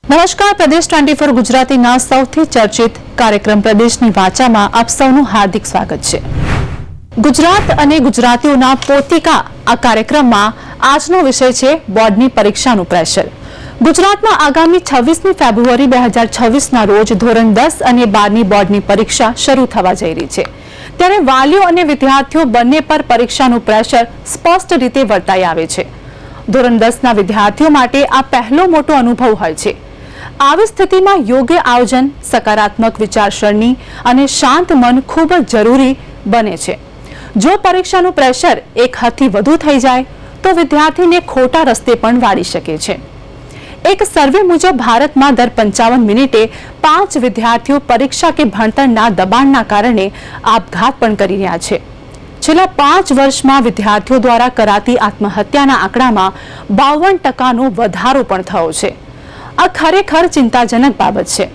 નમસ્કાર, પ્રદેશ 24 ગુજરાતીના સૌથી ચર્ચિત કાર્યક્રમ પ્રદેશની વાચામાં આપ સૌનું હાર્દિક સ્વાગત છે। ગુજરાત અને ગુજરાતીઓના પોતિકા આ કાર્યક્રમમાં આજનો વિષય છે બોર્ડની પરીક્ષાનું પ્રેશર। ગુજરાતમાં આગામી 26મી ફેબ્રુઆરી 2026ના રોજ ધોરણ 10 અને 12ની બોર્ડની પરીક્ષા શરૂ થવા જઈ રહી છે, ત્યારે વાલીઓ અને વિદ્યાર્થીઓ બંને પર પરીક્ષાનું પ્રેશર સ્પષ્ટ રીતે વર્તાઈ આવે છે। ધોરણ 10ના વિદ્યાર્થીઓ માટે આ પહેલો મોટો અનુભવ હોય છે। આવી સ્થિતિમાં યોગ્ય આયોજન, સકારાત્મક વિચારસરણી અને શાંત મન ખૂબ જ જરૂરી બને છે। જો પરીક્ષાનું પ્રેશર એક હદથી વધુ થઈ જાય તો વિદ્યાર્થીને ખોટા રસ્તે પણ વાળી શકે છે। એક સર્વે મુજબ ભારતમાં દર 55 મિનિટે 5 વિદ્યાર્થીઓ પરીક્ષા કે ભણતરના દબાણના કારણે આપઘાત પણ કરી રહ્યા છે। છેલ્લા 5 વર્ષમાં વિદ્યાર્થીઓ દ્વારા કરાતી આત્મહત્યાના આંકડામાં 52% વધારો પણ થયો છે। આ ખરેખર ચિંતાજનક બાબત છે।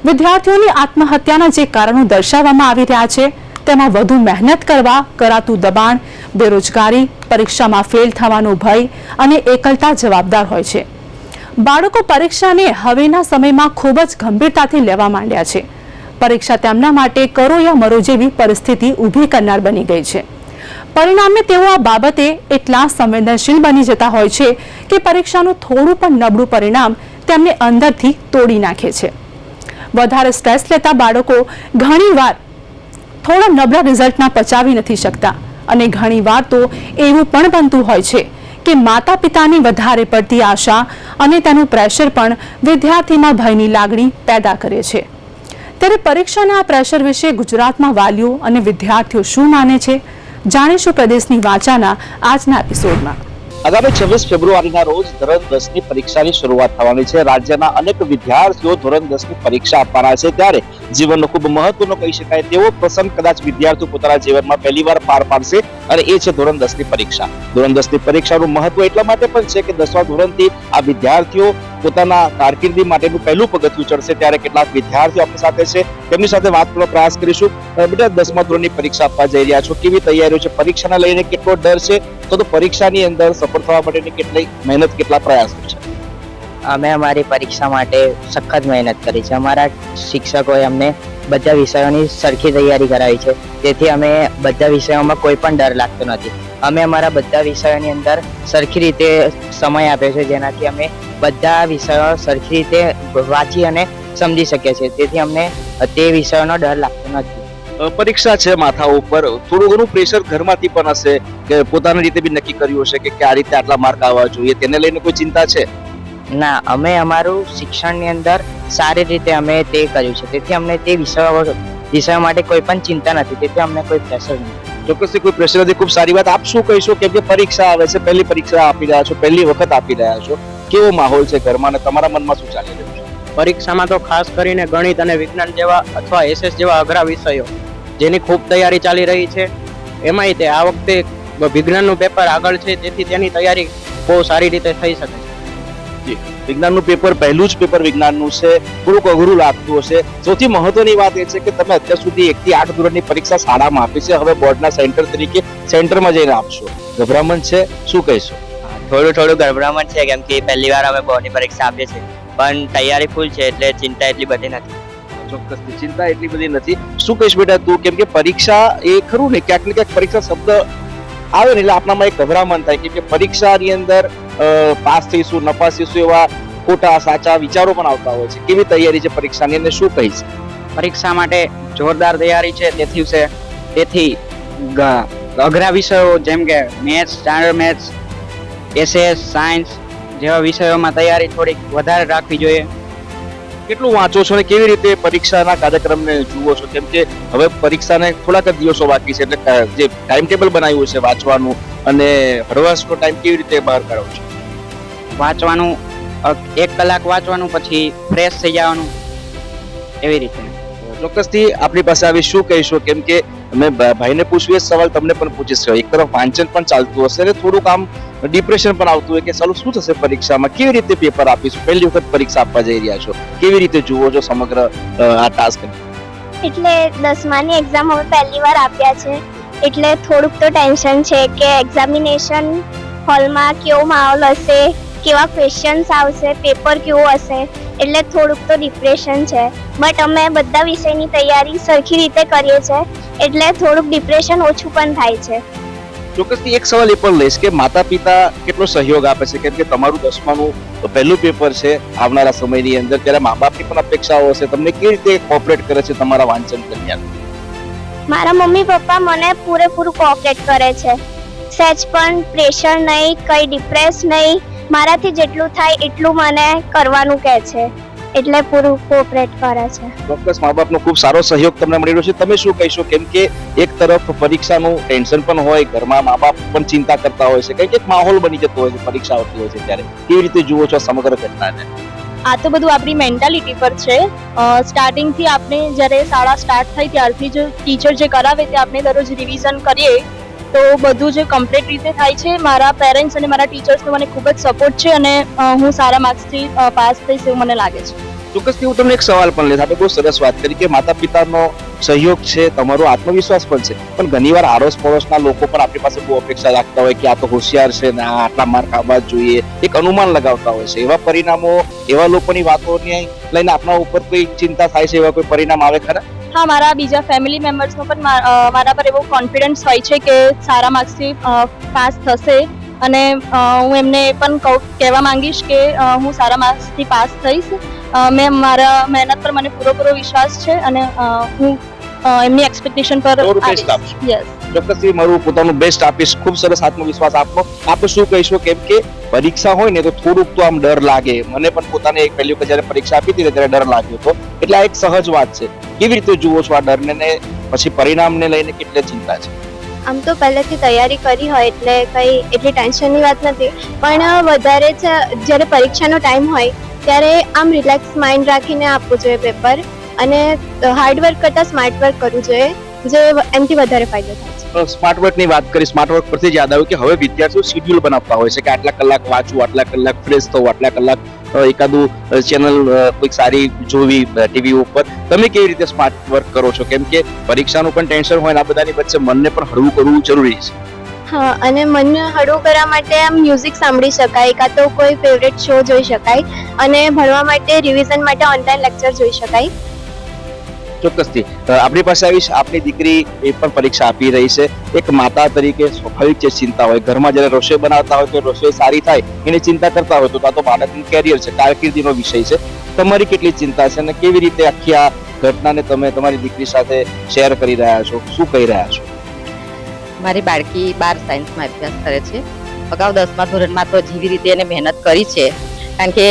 વિદ્યાર્થીઓની આત્મહત્યાના જે કારણો દર્શાવવામાં આવી રહ્યા છે તેમાં વધુ મહેનત કરવા, કરાતું દબાણ, બેરોજગારી, પરીક્ષામાં ફેલ થવાનો ભય અને એકલતા જવાબદાર હોય છે। બાળકો પરીક્ષાને હવેના સમયમાં ખૂબ જ ગંભીરતાથી લેવા માંડ્યા છે। પરીક્ષા તેમના માટે કરો યા મરો જેવી પરિસ્થિતિ ઊભી કરનાર બની ગઈ છે। પરિણામે તેઓ આ બાબતે એટલા સંવેદનશીલ બની જતા હોય છે કે પરીક્ષાનું થોડું પણ નબળું પરિણામ તેમને અંદરથી તોડી નાખે છે। વધારે સ્ટ્રેસ લેતા બાળકો ઘણીવાર થોડા નબળા રિઝલ્ટના પચાવી નથી શકતા અને ઘણીવાર તો એવું પણ બનતું હોય છે કે માતા પિતાની વધારે પડતી આશા અને તેનું પ્રેશર પણ વિદ્યાર્થીમાં ભયની લાગણી પેદા કરે છે। ત્યારે પરીક્ષાના આ પ્રેશર વિશે ગુજરાતમાં વાલીઓ અને વિદ્યાર્થીઓ શું માને છે, જાણીશું પ્રદેશની વાચાના આજના એપિસોડમાં। આગામી 26 ફેબ્રુઆરીના રોજ ધોરણ 10ની પરીક્ષાની શરૂઆત થવાની છે। રાજ્યના અનેક વિદ્યાર્થીઓ ધોરણ 10ની પરીક્ષા આપવાના છે, ત્યારે જીવનનો ખૂબ મહત્વનો કહી શકાય તેવો પ્રસંગ કદાચ વિદ્યાર્થીઓ પોતાના જીવનમાં પહેલીવાર પાર પાડશે અને એ છે ધોરણ 10ની પરીક્ષા। ધોરણ 10ની પરીક્ષાનું મહત્વ એટલા માટે પણ છે કે 10મા ધોરણથી આ વિદ્યાર્થીઓ પોતાના કારકિર્દી માટેનું પહેલું પગથિયું ચડશે, ત્યારે કેટલાક વિદ્યાર્થીઓ આપણી સાથે છે, તેમની સાથે વાત કરવાનો પ્રયાસ કરીશું। બેટા, 10મા ધોરણની પરીક્ષા આપવા જઈ રહ્યા છો, કેવી તૈયારીઓ છે? પરીક્ષાને લઈને કેટલો ડર છે, તો પરીક્ષાની અંદર સફળ થવા માટેની કેટલી મહેનત, કેટલા પ્રયાસો છે? અમે અમારી પરીક્ષા માટે સખત મહેનત કરી છે। અમારા શિક્ષકોએ અમને બધા વિષયોની સરખી તૈયારી કરાવી છે, તેથી અમે બધા વિષયોમાં કોઈ પણ ડર લાગતો નથી। અમે અમારા બધા વિષયોની અંદર સરખી રીતે સમય આપ્યો છે, જેનાથી અમે બધા વિષયો સરખી રીતે વાંચી અને સમજી શકીએ છીએ, તેથી અમને તે વિષયોનો ડર લાગતો નથી। પરીક્ષા છે માથા ઉપર, થોડું ઘણું પ્રેશર ઘરમાંથી પણ હશે કે પોતાની રીતે બી નક્કી કર્યું હશે કે આ રીતે આટલા માર્ક આવવા જોઈએ, તેને લઈને કોઈ ચિંતા છે? ના, અમે અમારું શિક્ષણની અંદર સારી રીતે અમે તે કર્યું છે, તેથી અમને તે વિષયો માટે કોઈ પણ ચિંતા નથી, તેથી અમને કોઈ પ્રેશર નથી। ચોક્કસથી કોઈ પ્રેશર નથી, ખૂબ સારી વાત। આપ શું કહીશો? કેમ કે પરીક્ષા આવે છે, પહેલી પરીક્ષા આપી રહ્યા છો, પહેલી વખત આપી રહ્યા છો, કેવો માહોલ છે ઘરમાં અને તમારા મનમાં શું ચાલી રહ્યું છે? પરીક્ષામાં તો ખાસ કરીને ગણિત અને વિજ્ઞાન જેવા અથવા એસએસ જેવા અઘરા વિષયો જેની ખૂબ તૈયારી ચાલી રહી છે। એમાંય તે આ વખતે વિજ્ઞાનનું પેપર આગળ છે, તેથી તેની તૈયારી બહુ સારી રીતે થઈ શકે છે। વિજ્ઞાનનું પેપર પહેલું જ પેપર વિજ્ઞાનનું છે, થોડુંક અઘરું લાગતું હશે। સૌથી મહત્વની વાત એ છે કે તમે અત્યાર સુધી 1 થી 8 ધોરણની પરીક્ષા શાળામાં આપી છે, હવે બોર્ડના સેન્ટર તરીકે સેન્ટરમાં જઈને આપશો, ગભરામણ છે? શું કહીશો? થોડું ગભરામણ છે, કેમ કે પહેલી વાર અમે બોર્ડની પરીક્ષા આપીએ છીએ, પણ તૈયારી ફૂલ છે, એટલે ચિંતા એટલી બધી નથી। ચોક્કસથી ચિંતા એટલી બધી નથી। શું કહીશ બેટા તું? કેમ કે પરીક્ષા એ ખરું ને, ક્યાંક ને ક્યાંક પરીક્ષા શબ્દ આવે ને એટલે આપણામાં એક ગભરામણ થાય કે પરીક્ષાની અંદર પાસ થઈશું, નપાસ થઈશું, એવા ખોટા સાચા વિચારો પણ આવતા હોય છે। કેવી તૈયારી છે પરીક્ષાની અને શું કહીશ? પરીક્ષા માટે જોરદાર તૈયારી છે, તેથી અઘરા વિષયો જેમ કે maths, standard maths, SS, science જેવા વિષયોમાં તૈયારી થોડીક વધારે રાખવી જોઈએ। કેટલું વાંચો છો અને કેવી રીતે પરીક્ષાના કાર્યક્રમને જુઓ છો? કેમ કે હવે પરીક્ષાને થોડાક જ દિવસો બાકી છે, એટલે જે ટાઈમ ટેબલ બનાવ્યું છે વાંચવાનું અને હળવાશનો ટાઈમ કેવી રીતે બહાર કાઢો છો? વાંચવાનું 1 કલાક વાંચવાનું, પછી ફ્રેશ થઈ જવાનું, એવી રીતે। ચોક્કસથી આપણી પાસે આવી શું કહીશું? કેમ કે મેં ભાઈને પૂછ્યું એ સવાલ તમને પણ પૂછીશ। એક તરફ વાંચન પણ ચાલતું હશે અને થોડુંક આમ ડિપ્રેશન પણ આવતું હોય કે ચાલો શું થશે પરીક્ષામાં, કેવી રીતે પેપર આપીશું, પહેલી વખત પરીક્ષા આપવા જઈ રહ્યા છો, કેવી રીતે જુઓ છો સમગ્ર આ ટાસ્ક? એટલે 10માની એક્ઝામ હવે પહેલી વાર આપ્યા છે, એટલે થોડુંક તો ટેન્શન છે કે એક્ઝામિનેશન હોલમાં કેવો માહોલ હશે, કેવા ક્વેશ્ચન્સ આવશે, પેપર કેવું હશે, એટલે થોડુંક તો ડિપ્રેશન છે. બટ અમે બધા વિષયની તૈયારી સરખી રીતે કરીએ છીએ, એટલે થોડુંક ડિપ્રેશન ઓછું પણ થાય છે. ચોક્કસથી એક સવાલ એ પણ લઈશ કે માતા પિતા કેટલો સહયોગ આપે છે, કેમ કે તમારું 10માનું પહેલું પેપર છે આવનારા સમયની અંદર, ત્યારે મા બાપની પણ અપેક્ષાઓ હશે, તમને કેવી રીતે કોઓપરેટ કરે છે તમારા વાંચન દરમિયાન? મારા મમ્મી પપ્પા મને પૂરેપૂરું કોઓપરેટ કરે છે. સહેજ પણ પ્રેશર નહીં, કંઈ ડિપ્રેસ નહીં, મારાથી જેટલું થાય એટલું મને કરવાનું કહે છે, એટલે પૂરું કોઓપરેટ કરે છે. ચોક્કસ મા બાપનો ખૂબ સારો સહયોગ તમને મળી રહ્યો છે. તમે શું કહીશો, કેમ કે એક તરફ પરીક્ષાનું ટેન્શન પણ હોય, ઘરમાં મા બાપ પણ ચિંતા કરતા હોય છે, કંઈક એક માહોલ બની જતો હોય છે પરીક્ષા આવતી હોય છે ત્યારે, કેવી રીતે જુઓ છો આ સમગ્ર ઘટનાને? આ તો બધું આપણી મેન્ટાલિટી પર છે. સ્ટાર્ટિંગથી આપણે જ્યારે શાળા સ્ટાર્ટ થઈ ત્યારથી જ ટીચર જે કરાવે તે આપણે દરરોજ રિવિઝન કરીએ તો બધું જ કમ્પ્લીટ રીતે થાય છે. મારા પેરેન્ટ્સ અને મારા ટીચર્સનો મને ખૂબ જ સપોર્ટ છે અને હું સારા માર્ક્સથી પાસ થઈશ એવું મને લાગે છે. ચોક્કસથી હું તમને એક સવાલ પણ લઈશ. આપણે બહુ સરસ વાત કરી કે માતા પિતાનો સહયોગ છે, તમારો આત્મવિશ્વાસ પણ છે, પણ ઘણીવાર આરોસ પડોશના લોકો પણ આપણી પાસે બહુ અપેક્ષા રાખતા હોય કે આ તો હોશિયાર છે ને આ આટલા માર્ક આવવા જ જોઈએ, એક અનુમાન લગાવતા હોય છે. એવા પરિણામો, એવા લોકોની વાતોને લઈને આપણા ઉપર કોઈ ચિંતા થાય છે, એવા કોઈ પરિણામ આવે ખરા? હા, મારા બીજા ફેમિલી મેમ્બર્સનો પણ મારા પર એવો કોન્ફિડન્સ હોય છે કે સારા માર્ક્સથી પાસ થશે અને હું એમને એ પણ કહેવા માંગીશ કે હું સારા માર્ક્સથી પાસ થઈશ. મેં મારા મહેનત પર મને પૂરેપૂરો વિશ્વાસ છે અને હું એમની એક્સપેક્ટેશન પર આવીશ. યસ, ચોક્કસથી મારું પોતાનું બેસ્ટ આપીશ. ખૂબ સરસ આત્મવિશ્વાસ આપનો. આપણે શું કહીશું, કેમ કે પરીક્ષા હોય ને તો થોડુંક તો આમ ડર લાગે. મને પણ પોતાને એક પહેલી વખત જ્યારે પરીક્ષા આપી હતી ને ત્યારે ડર લાગ્યો હતો, એટલે આ એક સહજ વાત છે. કેવી રીતે જુઓ છો આ ડરને ને પછી પરિણામને લઈને કેટલી ચિંતા છે? આમ તો પહેલેથી તૈયારી કરી હોય એટલે કંઈ એટલી ટેન્શનની વાત નથી, પણ વધારે છે જ્યારે પરીક્ષાનો ટાઈમ હોય ત્યારે આમ રિલેક્સ માઇન્ડ રાખીને આપવું જોઈએ પેપર, અને હાર્ડવર્ક કરતાં સ્માર્ટ વર્ક કરવું જોઈએ, જે એનાથી વધારે ફાયદો થાય છે. સ્માર્ટ વર્કની વાત કરી, સ્માર્ટ વર્ક પરથી જ યાદ આવ્યું કે હવે વિદ્યાર્થીઓ શેડ્યુલ બનાવતા હોય છે કે આટલા કલાક વાંચવું, આટલા કલાક ફ્રેશ થવું, આટલા કલાક એકાદું ચેનલ કોઈક સારી જોવી ટીવી ઉપર. તમે કેવી રીતે સ્માર્ટ વર્ક કરો છો, કેમ કે પરીક્ષાનું પણ ટેન્શન હોય ને આ બધાની વચ્ચે મનને પણ હળવું કરવું જરૂરી છે? હા, અને મનને હળવું કરવા માટે આમ મ્યુઝિક સાંભળી શકાય, કાં તો કોઈ ફેવરેટ શો જોઈ શકાય, અને ભણવા માટે રિવિઝન માટે ઓનલાઈન લેક્ચર જોઈ શકાય. ચોક્કસથી આપણી પાસે આવીશ. આપની દીકરી એ પણ પરીક્ષા આપી રહી છે. એક માતા તરીકે સ્વાભાવિક છે ચિંતા હોય, ઘરમાં જ્યારે રસોઈ બનાવતા હોય તો રસોઈ સારી થાય એની ચિંતા કરતા હોય, તો આ તો બાળકનું કેરિયર છે, કારકિર્દીનો વિષય છે. તમારી કેટલી ચિંતા છે અને કેવી રીતે આખી આ ઘટનાને તમે તમારી દીકરી સાથે શેર કરી રહ્યા છો, શું કહી રહ્યા છો? મારી બાળકી 12 સાયન્સમાં અભ્યાસ કરે છે. અગાઉ 10મા ધોરણમાં તો જેવી રીતે એને મહેનત કરી છે, કારણ કે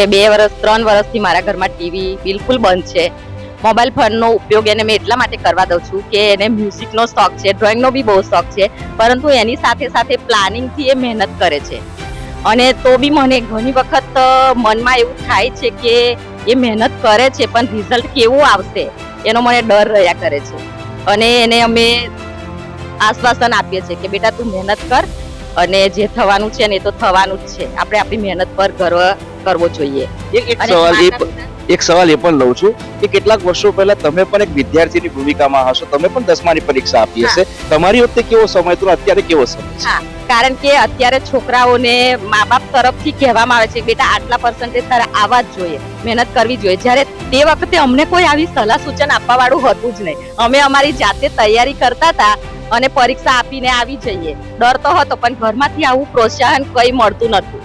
3 વર્ષથી મારા ઘરમાં ટીવી બિલકુલ બંધ છે. મોબાઈલ ફોનનો ઉપયોગ એને મેં એટલા માટે કરવા દઉં છું કે એને મ્યુઝિકનો શોખ છે, ડ્રોઈંગનો બી બહુ શોખ છે, પરંતુ એની સાથે સાથે પ્લાનિંગથી એ મહેનત કરે છે. અને તો બી મને ઘણી વખત મનમાં એવું થાય છે કે એ મહેનત કરે છે પણ રિઝલ્ટ કેવું આવશે એનો મને ડર રહ્યા કરે છે. અને એને અમે આશ્વાસન આપીએ છીએ કે બેટા તું મહેનત કર અને જે થવાનું છે ને એ તો થવાનું જ છે. આપણે આપણી મહેનત પર ગર્વ કરવો જોઈએ. એક સવાલ એ પણ લઉં છું કે કેટલાક વર્ષો પહેલા તમે પણ એક વિદ્યાર્થીની ભૂમિકામાં હશો, તમે પણ 10માની પરીક્ષા આપી હશે. તમારી વખતે કેવો સમય હતો, અત્યારે કેવો સમય છે? હા, કારણ કે અત્યારે છોકરાઓને મા બાપ તરફથી કહેવામાં આવે છે બેટા આટલા પર્સન્ટેજ તારા આવવા જ જોઈએ, મહેનત કરવી જોઈએ. જ્યારે તે વખતે અમને કોઈ આવી સલાહ સૂચન આપવા વાળું હતું જ નહીં. અમે અમારી જાતે તૈયારી કરતા હતા અને પરીક્ષા આપીને આવી જઈએ. ડર તો હતો પણ ઘરમાંથી આવું પ્રોત્સાહન કંઈ મળતું નતું.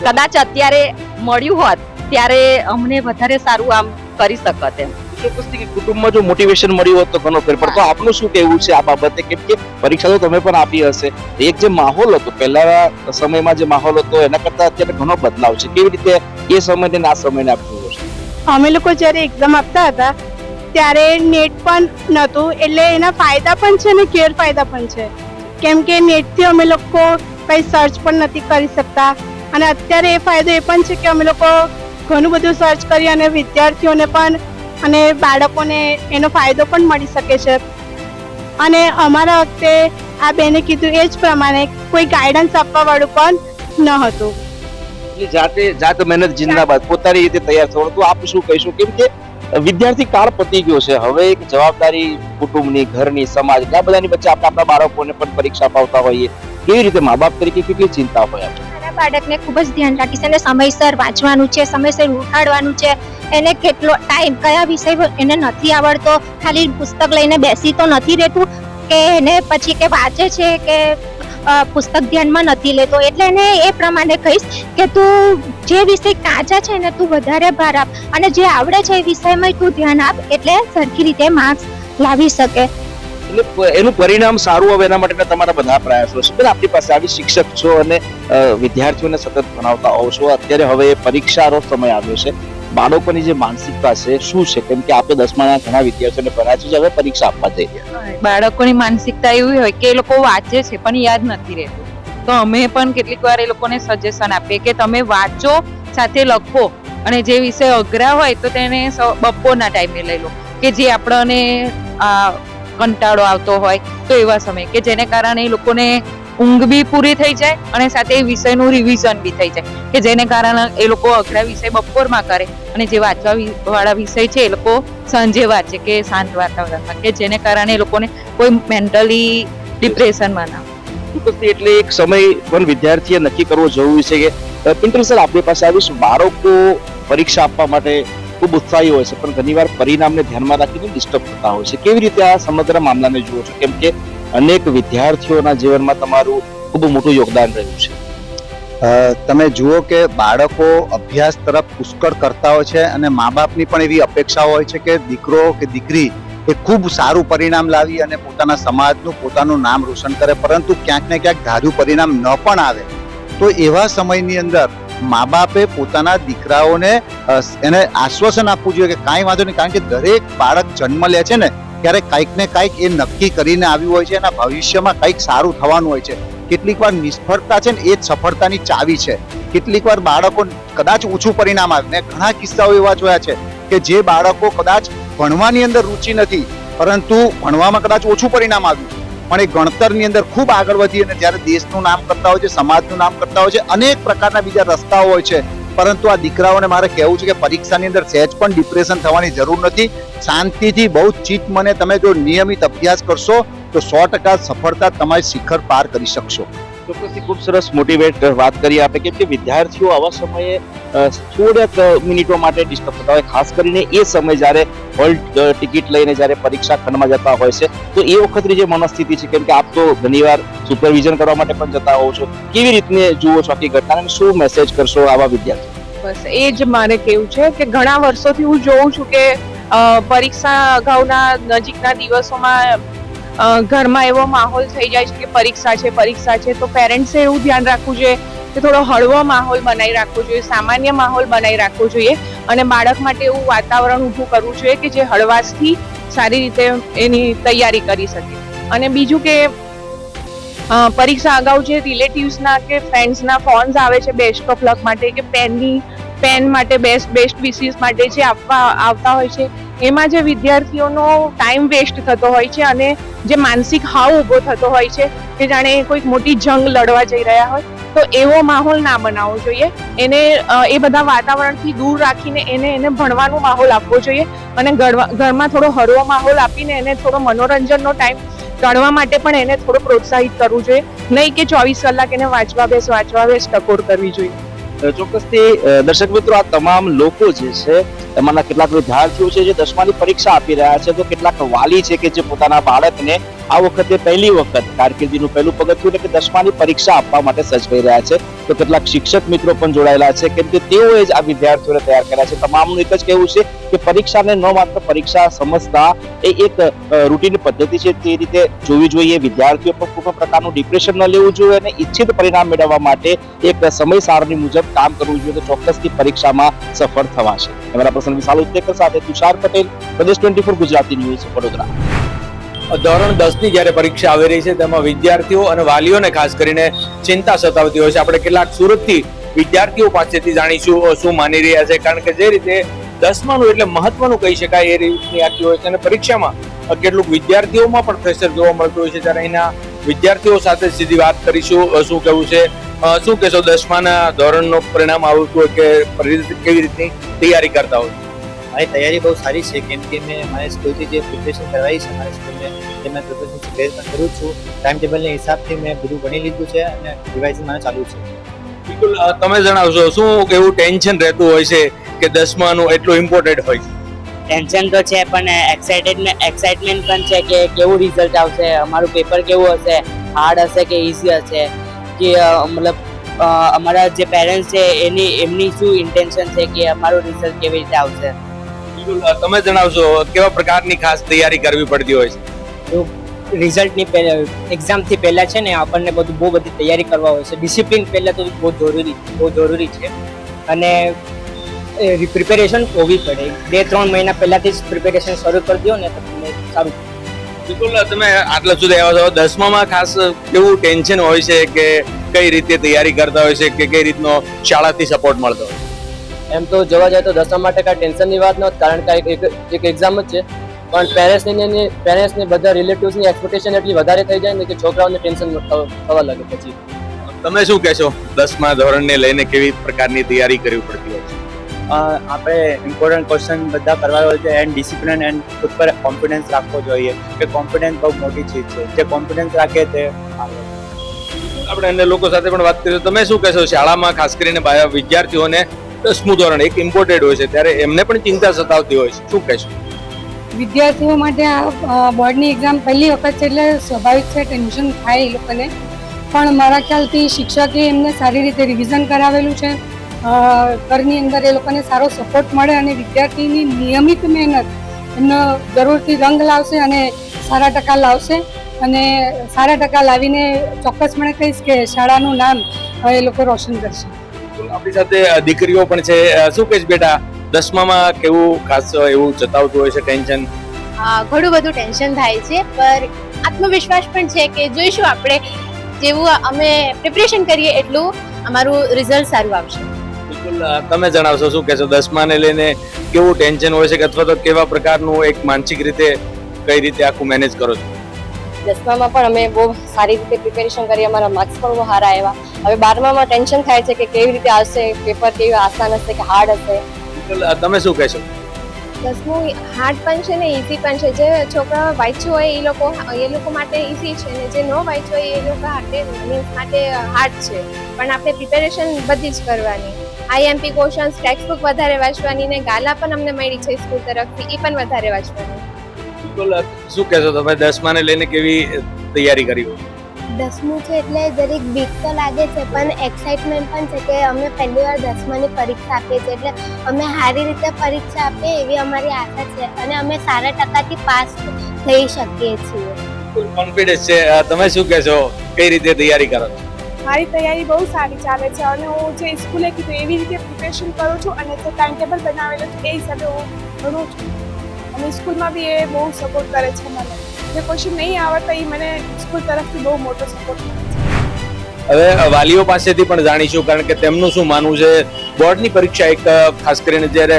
કદાચ અત્યારે મળ્યું હોત ત્યારે અમને વધારે સારું આમ કરી શકત એમ. ચોક્કસથી કુટુંબમાં જો મોટિવેશન મળ્યું હોત તો ઘણો ફેર પડતો. આપનું શું કહેવું છે આ બાબતે, કેમ કે પરીક્ષા તો તમે પણ આપી હશે, એક જે માહોલ હતો પહેલાના સમયમાં, જે માહોલ હતો એના કરતા અત્યારે ઘણો બદલાવ છે. કેવી રીતે એ સમયને આ સમયને આપ્યું હશે? અમે લોકો જ્યારે એક્ઝામ આપતા હતા ત્યારે નેટ પણ નહોતું, એટલે એના ફાયદા પણ છે અને ગેરફાયદા પણ છે. કેમ કે નેટથી અમે લોકો કંઈ સર્ચ પણ નથી કરી શકતા, અને અત્યારે એ ફાયદો એ પણ છે કે અમે લોકો ઘણું બધું સર્ચ કરી અને વિદ્યાર્થીઓને પણ અને બાળકોને એનો ફાયદો પણ મળી શકે છે. અને અમારા વખતે આ બેને કીધું એ જ પ્રમાણે કોઈ ગાઈડન્સ આપવા વાળું પણ ન હતું. જાત મહેનત જિંદાબાદ, પોતાની રીતે તૈયાર થવાનું. તો આપ શું કહીશું, કેમ કે વિદ્યાર્થી કાળ પતી ગયો છે, હવે એક જવાબદારી કુટુંબની, ઘરની, સમાજ, આ બધાની વચ્ચે આપણે આપણા બાળકોને પણ પરીક્ષા અપાવતા હોઈએ. કેવી રીતે મા બાપ તરીકે કેટલી ચિંતા હોય? મારા મારા બાળકને ખૂબ જ ધ્યાન રાખીશ અને સમયસર વાંચવાનું છે, સમયસર ઉઠાડવાનું છે. એને કેટલો ટાઈમ કયા વિષય એને નથી આવડતો, ખાલી પુસ્તક લઈને બેસી તો નથી રહેતું કે એને પછી કે વાંચે છે કે પુસ્તક ધ્યાનમાં નથી લેતો. એટલે એને એ પ્રમાણે કહીશ કે તું જે વિષય કાચા છે ને તું વધારે ભાર આપ અને જે આવડે છે એ વિષયમાં તું ધ્યાન આપ, એટલે સરખી રીતે માર્ક્સ લાવી શકે. એટલે એનું પરિણામ સારું આવે એના માટેના તમારા બધા પ્રયાસો છે. બેન, આપણી પાસે આવી શિક્ષક છો અને વિદ્યાર્થીઓને સતત ભણાવતા હોવ છો. અત્યારે હવે પરીક્ષાનો સમય આવ્યો છે. બાળકોની જે માનસિકતા છે શું છે? કેમ કે આપણે 10માના ઘણા વિદ્યાર્થીઓને ભણાવ્યા છે, હવે પરીક્ષા આપવા જઈ રહ્યા. બાળકોની માનસિકતા એવી હોય કે એ લોકો વાંચે છે પણ યાદ નથી રહેતું. તો અમે પણ કેટલીક વાર એ લોકોને સજેશન આપીએ કે તમે વાંચો સાથે લખો, અને જે વિષય અઘરા હોય તો તેને બપોરના ટાઈમે લઈ લો કે જે આપણને કંટાળો આવતો હોય તો એવા સમય કે જેને કારણે એ લોકોને ઊંઘ બી પૂરી થઈ જાય અને સાથે એ વિષયનું રિવિઝન બી થઈ જાય કે જેને કારણે એ લોકો અઘરા વિષય બપોરમાં કરે અને જે વાંચવા વાળા વિષય છે એ લોકો સાંજે વાંચે કે શાંત વાતાવરણમાં, કે જેને કારણે એ લોકોને કોઈ મેન્ટલી ડિપ્રેશનમાં ના. એટલે એક સમય પણ વિદ્યાર્થીએ નક્કી કરવો જરૂરી છે કે પિન્ટુ સર, આપણી પાસે આવીશું. બાળકો પરીક્ષા આપવા માટે ખૂબ ઉત્સાહી હોય છે પણ ઘણીવાર પરિણામને ધ્યાનમાં રાખીને ડિસ્ટર્બ થતા હોય છે. કેવી રીતે આ સમગ્ર મામલાને જુઓ છો? કેમ કે અનેક વિદ્યાર્થીઓના જીવનમાં તમારું ખૂબ મોટું યોગદાન રહ્યું છે. તમે જુઓ કે બાળકો અભ્યાસ તરફ પુષ્કળ કરતા હોય છે અને મા બાપની પણ એવી અપેક્ષા હોય છે કે દીકરો કે દીકરી એ ખૂબ સારું પરિણામ લાવી અને પોતાના સમાજનું પોતાનું નામ રોશન કરે, પરંતુ ક્યાંક ને ક્યાંક ધાર્યું પરિણામ ન પણ આવે તો એવા સમયની અંદર મા બાપે પોતાના દીકરાઓને એને આશ્વાસન આપવું જોઈએ કે કાંઈ વાંધો નહીં, કારણ કે દરેક બાળક જન્મ લે છે ને ત્યારે કંઈક ને કંઈક એ નક્કી કરીને આવ્યું હોય છે, એના ભવિષ્યમાં કંઈક સારું થવાનું હોય છે. કેટલીક વાર નિષ્ફળતા છે ને એ જ સફળતાની ચાવી છે. કેટલીક વાર બાળકો કદાચ ઓછું પરિણામ આવે, મેં ઘણા કિસ્સાઓ એવા જોયા છે કે જે બાળકો કદાચ ભણવાની અંદર રુચિ નથી પરંતુ ભણવામાં કદાચ ઓછું પરિણામ આવ્યું પણ એ ગણતરની અંદર ખૂબ આગળ વધી અને જ્યારે દેશનું નામ કરતા હોય છે, સમાજનું નામ કરતા હોય છે, અનેક પ્રકારના બીજા રસ્તાઓ હોય છે. પરંતુ આ દીકરાઓને મારે કહેવું છે કે પરીક્ષાની અંદર સહેજ પણ ડિપ્રેશન થવાની જરૂર નથી. શાંતિથી બહુ ચીત મને તમે જો નિયમિત અભ્યાસ કરશો તો 100% સફળતા તમારી શિખર પાર કરી શકશો. ચોક્કસથી ખૂબ સરસ મોટિવેટ વાત કરી આપે. કેમ કે વિદ્યાર્થીઓ આવા સમયે થોડાક મિનિટો માટે ડિસ્ટર્બ થતા હોય, ખાસ કરીને એ સમય જ્યારે હોલ ટિકિટ લઈને જ્યારે પરીક્ષા ખંડમાં જતા હોય છે તો એ વખતની જે મનસ્થિતિ છે, કેમ કે આપ તો ઘણીવાર સુપરવિઝન કરવા માટે પણ જતા હોવ છો, કેવી રીતે જુઓ છો આખી ઘટનાને, શું મેસેજ કરશો આવા વિદ્યાર્થીઓ? બસ એ જ મારે કેવું છે કે ઘણા વર્ષોથી હું જોઉં છું કે પરીક્ષા અગાઉના નજીકના દિવસોમાં ઘરમાં એવો માહોલ થઈ જાય છે કે પરીક્ષા છે તો પેરેન્ટ્સે એવું ધ્યાન રાખવું જોઈએ કે થોડો હળવો માહોલ બનાવી રાખવો જોઈએ, સામાન્ય માહોલ બનાવી રાખવો જોઈએ અને બાળક માટે એવું વાતાવરણ ઊભું કરવું જોઈએ કે જે હળવાશથી સારી રીતે એની તૈયારી કરી શકે. અને બીજું કે પરીક્ષા અગાઉ જે રિલેટિવ્સના કે ફ્રેન્ડ્સના ફોન્સ આવે છે બેસ્ટ ઓફ લક માટે કે પેન માટે બેસ્ટ વિશિસ માટે જે આવતા હોય છે, એમાં જે વિદ્યાર્થીઓનો ટાઈમ વેસ્ટ થતો હોય છે અને જે માનસિક હાવ ઊભો થતો હોય છે કે જાણે કોઈક મોટી જંગ લડવા જઈ રહ્યા હોય, તો એવો માહોલ ના બનાવવો જોઈએ. એને એ બધા વાતાવરણથી દૂર રાખીને એને ભણવાનો માહોલ આપવો જોઈએ અને ઘરમાં થોડો હળવો માહોલ આપીને એને થોડો મનોરંજનનો ટાઈમ કાઢવા માટે પણ એને થોડો પ્રોત્સાહિત કરવું જોઈએ, નહીં કે 24 કલાક એને વાંચવા બેસ ટકોર કરવી જોઈએ. ચોક્કસથી દર્શક મિત્રો, આ તમામ લોકો જે છે એમાંના કેટલાક વિદ્યાર્થીઓ છે જે 10માની પરીક્ષા આપી રહ્યા છે, તો કેટલાક વાલી છે કે જે પોતાના બાળકને આ વખતે પહેલી વખત કારકિર્દીનું પહેલું પગથિયું એટલે કે 10માની પરીક્ષા આપવા માટે સજ્જ થઈ રહ્યા છે. તો કેટલાક શિક્ષક મિત્રો પણ જોડાયેલા છે કેમ કે તેઓએ જ આ વિદ્યાર્થીઓને તૈયાર કર્યા છે. તમામનું એક જ કહેવું છે કે પરીક્ષાને ન માત્ર પરીક્ષા સમજતા એ એક રૂટીન પદ્ધતિ છે, તે રીતે જોવી જોઈએ. વિદ્યાર્થીઓ પર કોઈ પણ પ્રકારનું ડિપ્રેશન ન લેવું જોઈએ અને ઈચ્છિત પરિણામ મેળવવા માટે એક સમય સારણી મુજબ કામ કરવું જોઈએ, તો ચોક્કસથી પરીક્ષામાં સફળ થવાશે. અમારા પર્સન વિશાલ ઉત્તેકર સાથે તુષાર પટેલ, પ્રદેશ 24 ગુજરાતી ન્યૂઝ, વડોદરા. ધોરણ 10ની જ્યારે પરીક્ષા આવી રહી છે તેમાં વિદ્યાર્થીઓ અને વાલીઓને ખાસ કરીને ચિંતા સતાવતી હોય છે. આપણે કેટલાક સુરતથી વિદ્યાર્થીઓ પાસેથી જાણીશું શું માની રહ્યા છે, કારણ કે જે રીતે 10માનું એટલે મહત્વનું કહી શકાય એ રીતની આખી હોય છે અને પરીક્ષામાં કેટલુંક વિદ્યાર્થીઓમાં પણ પ્રેશર જોવા મળતું હોય છે. ત્યારે અહીંના વિદ્યાર્થીઓ સાથે સીધી વાત કરીશું શું કહેવું છે. શું કહેશો, 10માના ધોરણનું પરિણામ આવતું હોય કે કેવી રીતની તૈયારી કરતા હોય? મારી તૈયારી બહુ સારી છે, કેમ કે મેં મારી સ્કૂલથી જે પ્રિપરેશન કરવાઈ છે મારી સ્કૂલને તે મેં પ્રિપરેશન પ્રિપેર પણ કરું છું. ટાઈમ ટેબલના હિસાબથી મેં બધું ભણી લીધું છે અને રિવાઇઝિંગ મારે ચાલુ છે. બિલકુલ તમે જણાવશો શું એવું ટેન્શન રહેતું હોય છે કે 10માનું એટલું ઇમ્પોર્ટન્ટ હોય છે? ટેન્શન તો છે પણ એક્સાઇટમેન્ટ પણ છે કે કેવું રિઝલ્ટ આવશે, અમારું પેપર કેવું હશે, હાર્ડ હશે કે ઇઝી હશે, કે મતલબ અમારા જે પેરેન્ટ્સ છે એમની શું ઇન્ટેન્શન છે કે અમારું રિઝલ્ટ કેવી રીતે આવશે. બિલકુલ તમે જણાવશો કેવા પ્રકારની ખાસ તૈયારી કરવી પડતી હોય છે? તો રિઝલ્ટની એક્ઝામથી પહેલાં છે ને આપણને બહુ બધી તૈયારી કરવા હોય છે. ડિસિપ્લિન પહેલાં તો બહુ જરૂરી છે અને પ્રિપેરેશન હોવી પડે. 2-3 મહિના પહેલાંથી જ પ્રિપેરેશન શરૂ કરી દો ને તો તમને સારું. બિલકુલ તમે આટલા સુધી આવ્યા છો, 10મામાં ખાસ કેવું ટેન્શન હોય છે કે કઈ રીતે તૈયારી કરતા હોય છે કે કઈ રીતનો શાળાથી સપોર્ટ મળતો હોય? એમ તો જોવા જાય તો 10મા માટે કાંઈ ટેન્શનની વાત નથી, કારણ કે એક એક્ઝામ જ છે. પણ પેરેન્ટ્સની બધા રિલેટિવ્સની એક્સપેક્ટેશન એટલી વધારે થઈ જાય ને કે છોકરાઓને ટેન્શન થવા લાગે. પછી તમે શું કહેશો 10મા ધોરણને લઈને કેવી પ્રકારની તૈયારી કરવી પડતી હોય છે? આપણે ઇમ્પોર્ટન્ટ ક્વેશ્ચન બધા કરવા હોય છે એન્ડ ડિસિપ્લિન એન્ડ ખુદ પર કોન્ફિડન્સ રાખવો જોઈએ કે કોન્ફિડન્સ બહુ મોટી ચીજ છે. જે કોન્ફિડન્સ રાખે તે આપણે અન્ય લોકો સાથે પણ વાત કરીએ. તમે શું કહેશો શાળામાં ખાસ કરીને વિદ્યાર્થીઓને 10મું ધોરણ એક ઇમ્પોર્ટેન્ટ હોય છે ત્યારે એમને પણ ચિંતા સતાવતી હોય છે, શું કહેશો? વિદ્યાર્થીઓ માટે આ બોર્ડની એક્ઝામ પહેલી વખત છે એટલે સ્વાભાવિક છે ટેન્શન થાય એ લોકોને, પણ મારા ખ્યાલથી શિક્ષકે એમને સારી રીતે રિવિઝન કરાવેલું છે. ઘરની અંદર એ લોકોને સારો સપોર્ટ મળે અને વિદ્યાર્થીની નિયમિત મહેનત એમનો જરૂરથી રંગ લાવશે અને સારા ટકા લાવશે. અને સારા ટકા લાવીને ચોક્કસપણે કહીશ કે શાળાનું નામ એ લોકો રોશન કરશે. આપણી સાથે દીકરીઓ પણ છે, શું કહીશ બેટા 10મામાં કેવું ખાસ એવું જતાવતું હોય છે ટેન્શન? ઘણું બધું ટેન્શન થાય છે, પર આત્મવિશ્વાસ પણ છે કે જોઈશું આપણે જેવું અમે પ્રિપરેશન કરીએ એટલું અમારું રિઝલ્ટ સારું આવશે. બિલકુલ તમે જણાવશો શું કહેશો 10માને લઈને કેવું ટેન્શન હોય છે કે અથવા તો કેવા પ્રકારનું એક માનસિક રીતે કઈ રીતે આખું મેનેજ કરો છો? 10મામાં પણ અમે બહુ સારી રીતે પ્રિપેરેશન કરી, અમારા માર્ક્સ પણ બહુ સારા આવ્યા. હવે 12મામાં ટેન્શન થાય છે કે કેવી રીતે આવશે પેપર, કેવી આસાન હશે કે હાર્ડ હશે. તમે શું કહેશો? 10મું હાર્ડ પણ છે ને ઇઝી પણ છે. જે છોકરાઓ વાંચ્યું હોય એ લોકો માટે ઇઝી છે ને જે ન વાંચ્યું હોય એ લોકો માટે હાર્ડ છે. પણ આપણે પ્રિપેરેશન બધી જ કરવાની. IMP ક્વેશ્ચન્સ, ટેક્સ્ટ બુક વધારે વાંચવાની ને ગાલા પણ અમને મળી છે સ્કૂલ તરફથી, એ પણ વધારે વાંચવાની. બિલકુલ શું કહેશો તમે 10માને લઈને કેવી તૈયારી કરી હોય? 10મું છે એટલે દરેક બીક તો લાગે છે પણ એક્સાઇટમેન્ટ પણ છે કે અમે પહેલી વાર 10માની પરીક્ષા આપીએ છીએ એટલે અમે સારી રીતે પરીક્ષા આપીએ એવી અમારી આશા છે અને અમે સારા ટકાથી પાસ થઈ શકીએ છીએ. કોન્ફિડન્સ છે. તમે શું કહેશો કઈ રીતે તૈયારી કરો છો? મારી તૈયારી બહુ સારી ચાલે છે અને હું જે સ્કૂલે કીધું એવી રીતે પ્રિપેરેશન કરું છું અને જે ટાઈમ ટેબલ બનાવેલું છે એ હિસાબે હું ભણું છું. અને સ્કૂલમાં બી એ બહુ સપોર્ટ કરે છે મને. જે ક્વેશ્ચન નહીં આવડતા એ મને સ્કૂલ તરફથી બહુ મોટો સપોર્ટ મળે છે. હવે વાલીઓ પાસેથી પણ જાણીશું, કારણ કે તેમનું શું માનવું છે. બોર્ડની પરીક્ષા એક ખાસ કરીને જ્યારે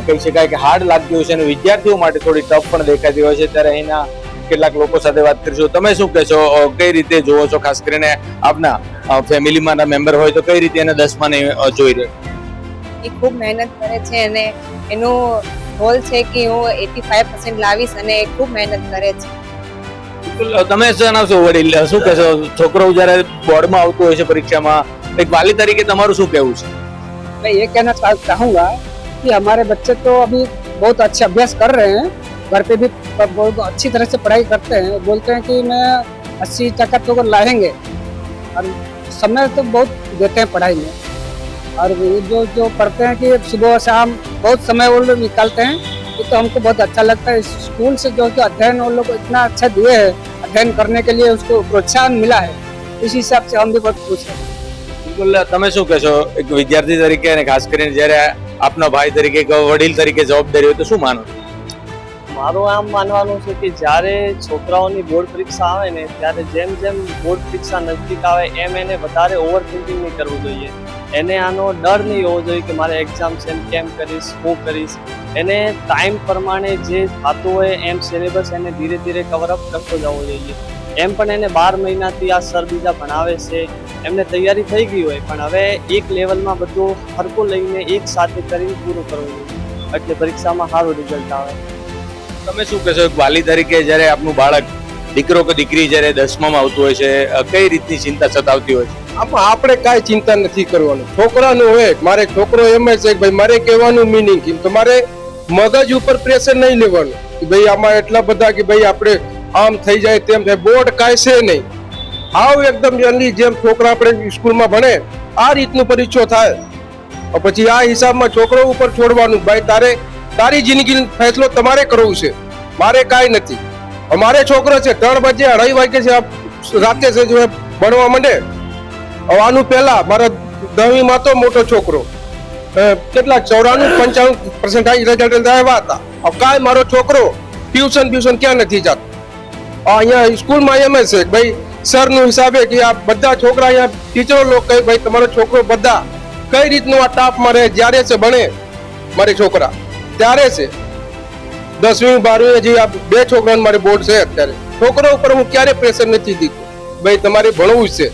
કહી શકાય કે હાર્ડ લાગતી હોય છે અને વિદ્યાર્થીઓ માટે થોડી ટફ પણ દેખાતી હોય છે, ત્યારે અહીંના કેટલાક લોકો સાથે વાત કરીશું. તમે શું કહેશો, કઈ રીતે જોવો છો? ખાસ કરીને આપના ફેમિલીમાં મેમ્બર હોય તો કઈ રીતે એને 10માને જોઈ રહે? એ ખૂબ મહેનત કરે છે અને એનું ગોલ છે કે હું 85% લાવીશ અને એ ખૂબ મહેનત કરે છે. તમે જણાવશો વડીલ, શું કહેશો? છોકરો જ્યારે બોર્ડમાં આવતું હોય છે પરીક્ષામાં, એક વાલી તરીકે તમારું શું કહેવું છે? मैं ये कहना चाहूँगा कि हमारे बच्चे तो अभी बहुत अच्छे अभ्यास कर रहे हैं, घर पे भी बहुत अच्छी तरह से पढ़ाई करते हैं, बोलते हैं कि मैं 80% तो लाएंगे और समय तो बहुत देते हैं पढ़ाई में. और जो पढ़ते हैं कि सुबह शाम बहुत समय वो लोग निकालते हैं, ये तो हमको बहुत अच्छा लगता है. स्कूल से जो अध्ययन वो लोग इतना अच्छा दिए है, अध्ययन करने के लिए उसको प्रोत्साहन मिला है, इस हिसाब से हम भी बहुत खुश हैं. બિલકુલ તમે શું કહેશો એક વિદ્યાર્થી તરીકે અને ખાસ કરીને જ્યારે આપના ભાઈ તરીકે એક વડીલ તરીકે જવાબદારી હોય તો શું માનો? મારું આમ માનવાનું છે કે જ્યારે છોકરાઓની બોર્ડ પરીક્ષા આવે ને ત્યારે જેમ જેમ બોર્ડ પરીક્ષા નજીક આવે એમ એને વધારે ઓવર થિંકિંગ નહીં કરવું જોઈએ. એને આનો ડર નહીં હોવો જોઈએ કે મારે એક્ઝામ છે કેમ કરીશ, હું કરીશ. એને ટાઈમ પ્રમાણે જે થતું હોય એમ સિલેબસ એને ધીરે ધીરે કવરઅપ કરતો જવો જોઈએ. એમ પણ એને 12 મહિનાથી આ સર બીજા ભણાવે છે, એમને તૈયારી થઈ ગઈ હોય પણ હવે એક લેવલમાં બધું હરખું લઈને એક સાથે કરીને પૂરું કરવું જોઈએ એટલે પરીક્ષામાં સારું રિઝલ્ટ આવે. તમે શું કહેશો એક વાલી તરીકે જ્યારે આપનું બાળક દીકરો કે દીકરી જ્યારે 10માં આવતું હોય છે, કઈ રીતની ચિંતા સતાવતી હોય છે? આમાં આપણે કાંઈ ચિંતા નથી કરવાનું. છોકરાનું હોય, મારે છોકરો એમ જ છે કે ભાઈ મારે કહેવાનું મિનિંગ કે તમારે મગજ ઉપર પ્રેશર નહીં લેવાનું કે ભાઈ આમાં એટલા બધા કે ભાઈ આપણે આમ થઈ જાય તેમ થાય. બોર્ડ કાંઈ છે નહીં. આવ એકદમ જલ્દી જેમ છોકરા આપણે સ્કૂલમાં ભણે આ રીતનું પરીક્ષો થાય, પછી આ હિસાબમાં છોકરો ઉપર છોડવાનું. ભાઈ તારી જિંદગીનો ફેસલો તમારે કરવું છે, મારે કાંઈ નથી. અમારે છોકરો છે 3 વાગે 2:30 વાગે છે રાતે છે જો ભણવા માંડે. હવે આનું પહેલા મારા 10મીમાં તો મોટો છોકરો કેટલા 94-95% રિઝલ્ટ આવ્યા હતા. હવે કાંઈ મારો છોકરો ટ્યુશન ક્યાં નથી જતો. અહીંયા સ્કૂલમાં એમ છે ભાઈ સરનું હિસાબે કે આ બધા છોકરા અહીંયા ટીચરો લોકો કહે ભાઈ તમારો છોકરો બધા કઈ રીતનું આ ટાપમાં રહે. જ્યારે છે ભણે મારે છોકરા ત્યારે છે 10મી 12મી હજી આ 2 છોકરાને મારે બોર્ડ છે અત્યારે. છોકરો ઉપર હું ક્યારે પ્રેશર નથી દીધું. ભાઈ તમારે ભણવું જ છે,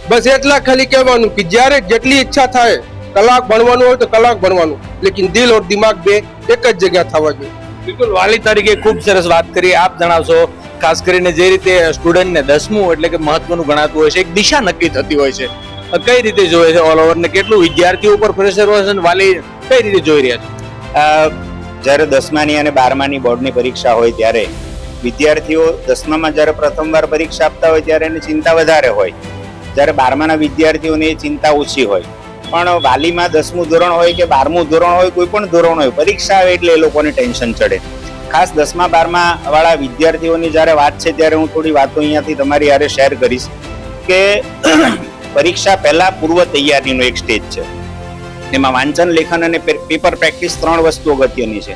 બસ એટલા ખાલી કહેવાનું કે જ્યારે જેટલી ઈચ્છા થાય કલાક ભણવાનું હોય તો કલાક ભણવાનું, લેકિન દિલ ઓર દિમાગ બે એક જ જગ્યા થવા જોઈએ. બિલકુલ, વાલી તરીકે ખૂબ સરસ વાત કરી. આપ જણાવશો ખાસ કરીને જે રીતે સ્ટુડન્ટને 10મું એટલે કે મહત્વનું ગણાતું હોય છે, એક દિશા નક્કી થતી હોય છે, કઈ રીતે જોવે છે ઓલ ઓવર ને કેટલું વિદ્યાર્થીઓ ઉપર પ્રેશર હોય છે, વાલી કઈ રીતે જોઈ રહ્યા છે? જ્યારે 10માની અને 12માની બોર્ડની પરીક્ષા હોય ત્યારે વિદ્યાર્થીઓ 10મામાં જ્યારે પ્રથમવાર પરીક્ષા આપતા હોય ત્યારે એની ચિંતા વધારે હોય, જ્યારે 12માના વિદ્યાર્થીઓની એ ચિંતા ઓછી હોય. પણ વાલીમાં 10મું ધોરણ હોય કે 12મું ધોરણ હોય, કોઈ પણ ધોરણ હોય, પરીક્ષા આવે એટલે એ લોકોને ટેન્શન ચડે. ખાસ 10મા 12મા વાળા વિદ્યાર્થીઓની જ્યારે વાત છે ત્યારે હું થોડી વાતો અહીંયાથી તમારી હારે શેર કરીશ કે પરીક્ષા પહેલા પૂર્વ તૈયારીનો એક સ્ટેજ છે. એમાં વાંચન, લેખન અને પેપર પ્રેક્ટિસ 3 વસ્તુ અગત્યની છે.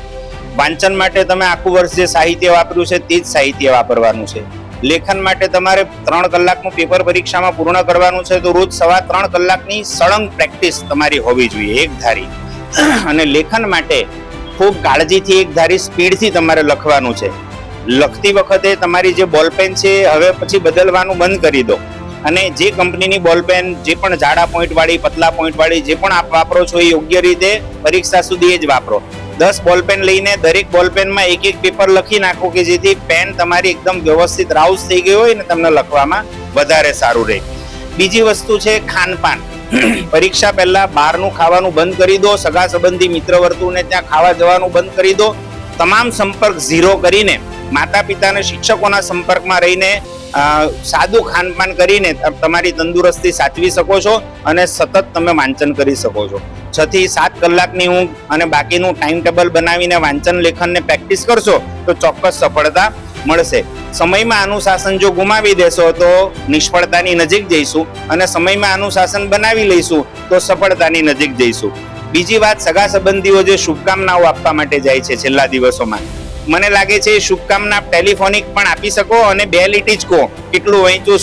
વાંચન માટે તમે આખું વર્ષ જે સાહિત્ય વાપર્યું છે તે જ સાહિત્ય વાપરવાનું છે. લેખન માટે તમારે 3 કલાકનું પેપર પરીક્ષામાં પૂર્ણ કરવાનું છે, તો રોજ 3.25 કલાકની સળંગ પ્રેક્ટિસ તમારી હોવી જોઈએ, એક ધારી. અને લેખન માટે ખૂબ કાળજીથી એક ધારી સ્પીડથી તમારે લખવાનું છે. લખતી વખતે તમારી જે બોલપેન છે હવે પછી બદલવાનું બંધ કરી દો, અને જે કંપનીની બોલપેન, જે પણ જાડા પોઈન્ટ વાળી, પતલા પોઈન્ટ વાળી જે પણ આપ વાપરો છો એ યોગ્ય રીતે પરીક્ષા સુધી એ જ વાપરો. 10 બોલપેન લઈને દરેક બોલપેનમાં એક પેપર લખી નાખો કે જેથી પેન તમારી એકદમ વ્યવસ્થિત રાઉઝ થઈ ગઈ હોય ને તમને લખવામાં વધારે સારું રહે. બીજી વસ્તુ છે ખાનપાન. પરીક્ષા પહેલા બહારનું ખાવાનું બંધ કરી દો, સગા સંબંધી મિત્ર વર્તુળને ત્યાં ખાવા જવાનું બંધ કરી દો. તમામ સંપર્ક ઝીરો કરીને માતા પિતા અને શિક્ષકોના સંપર્કમાં રહીને સાદું ખાનપાન કરીને તમારી તંદુરસ્તી સાચવી શકો છો અને સતત તમે વાંચન કરી શકો છો. 6 થી 7 કલાકની ઊંઘ અને બાકીનું ટાઈમ ટેબલ બનાવીને વાંચન લેખનને પ્રેક્ટિસ કરશો તો ચોક્કસ સફળતા મળશે. સમયમાં અનુશાસન જો ગુમાવી દેશો તો નિષ્ફળતાની નજીક જઈશું, અને સમયમાં અનુશાસન બનાવી લઈશું તો સફળતાની નજીક જઈશું. બીજી વાત, સગા સંબંધીઓ જે શુભકામનાઓ આપવા માટે જાય છે છેલ્લા દિવસોમાં, મને લાગે છે શુભકામના ટેલિફોનિક પણ આપી શકો અને 2 લીટી જ કહો, કેટલું વાંચ્યું,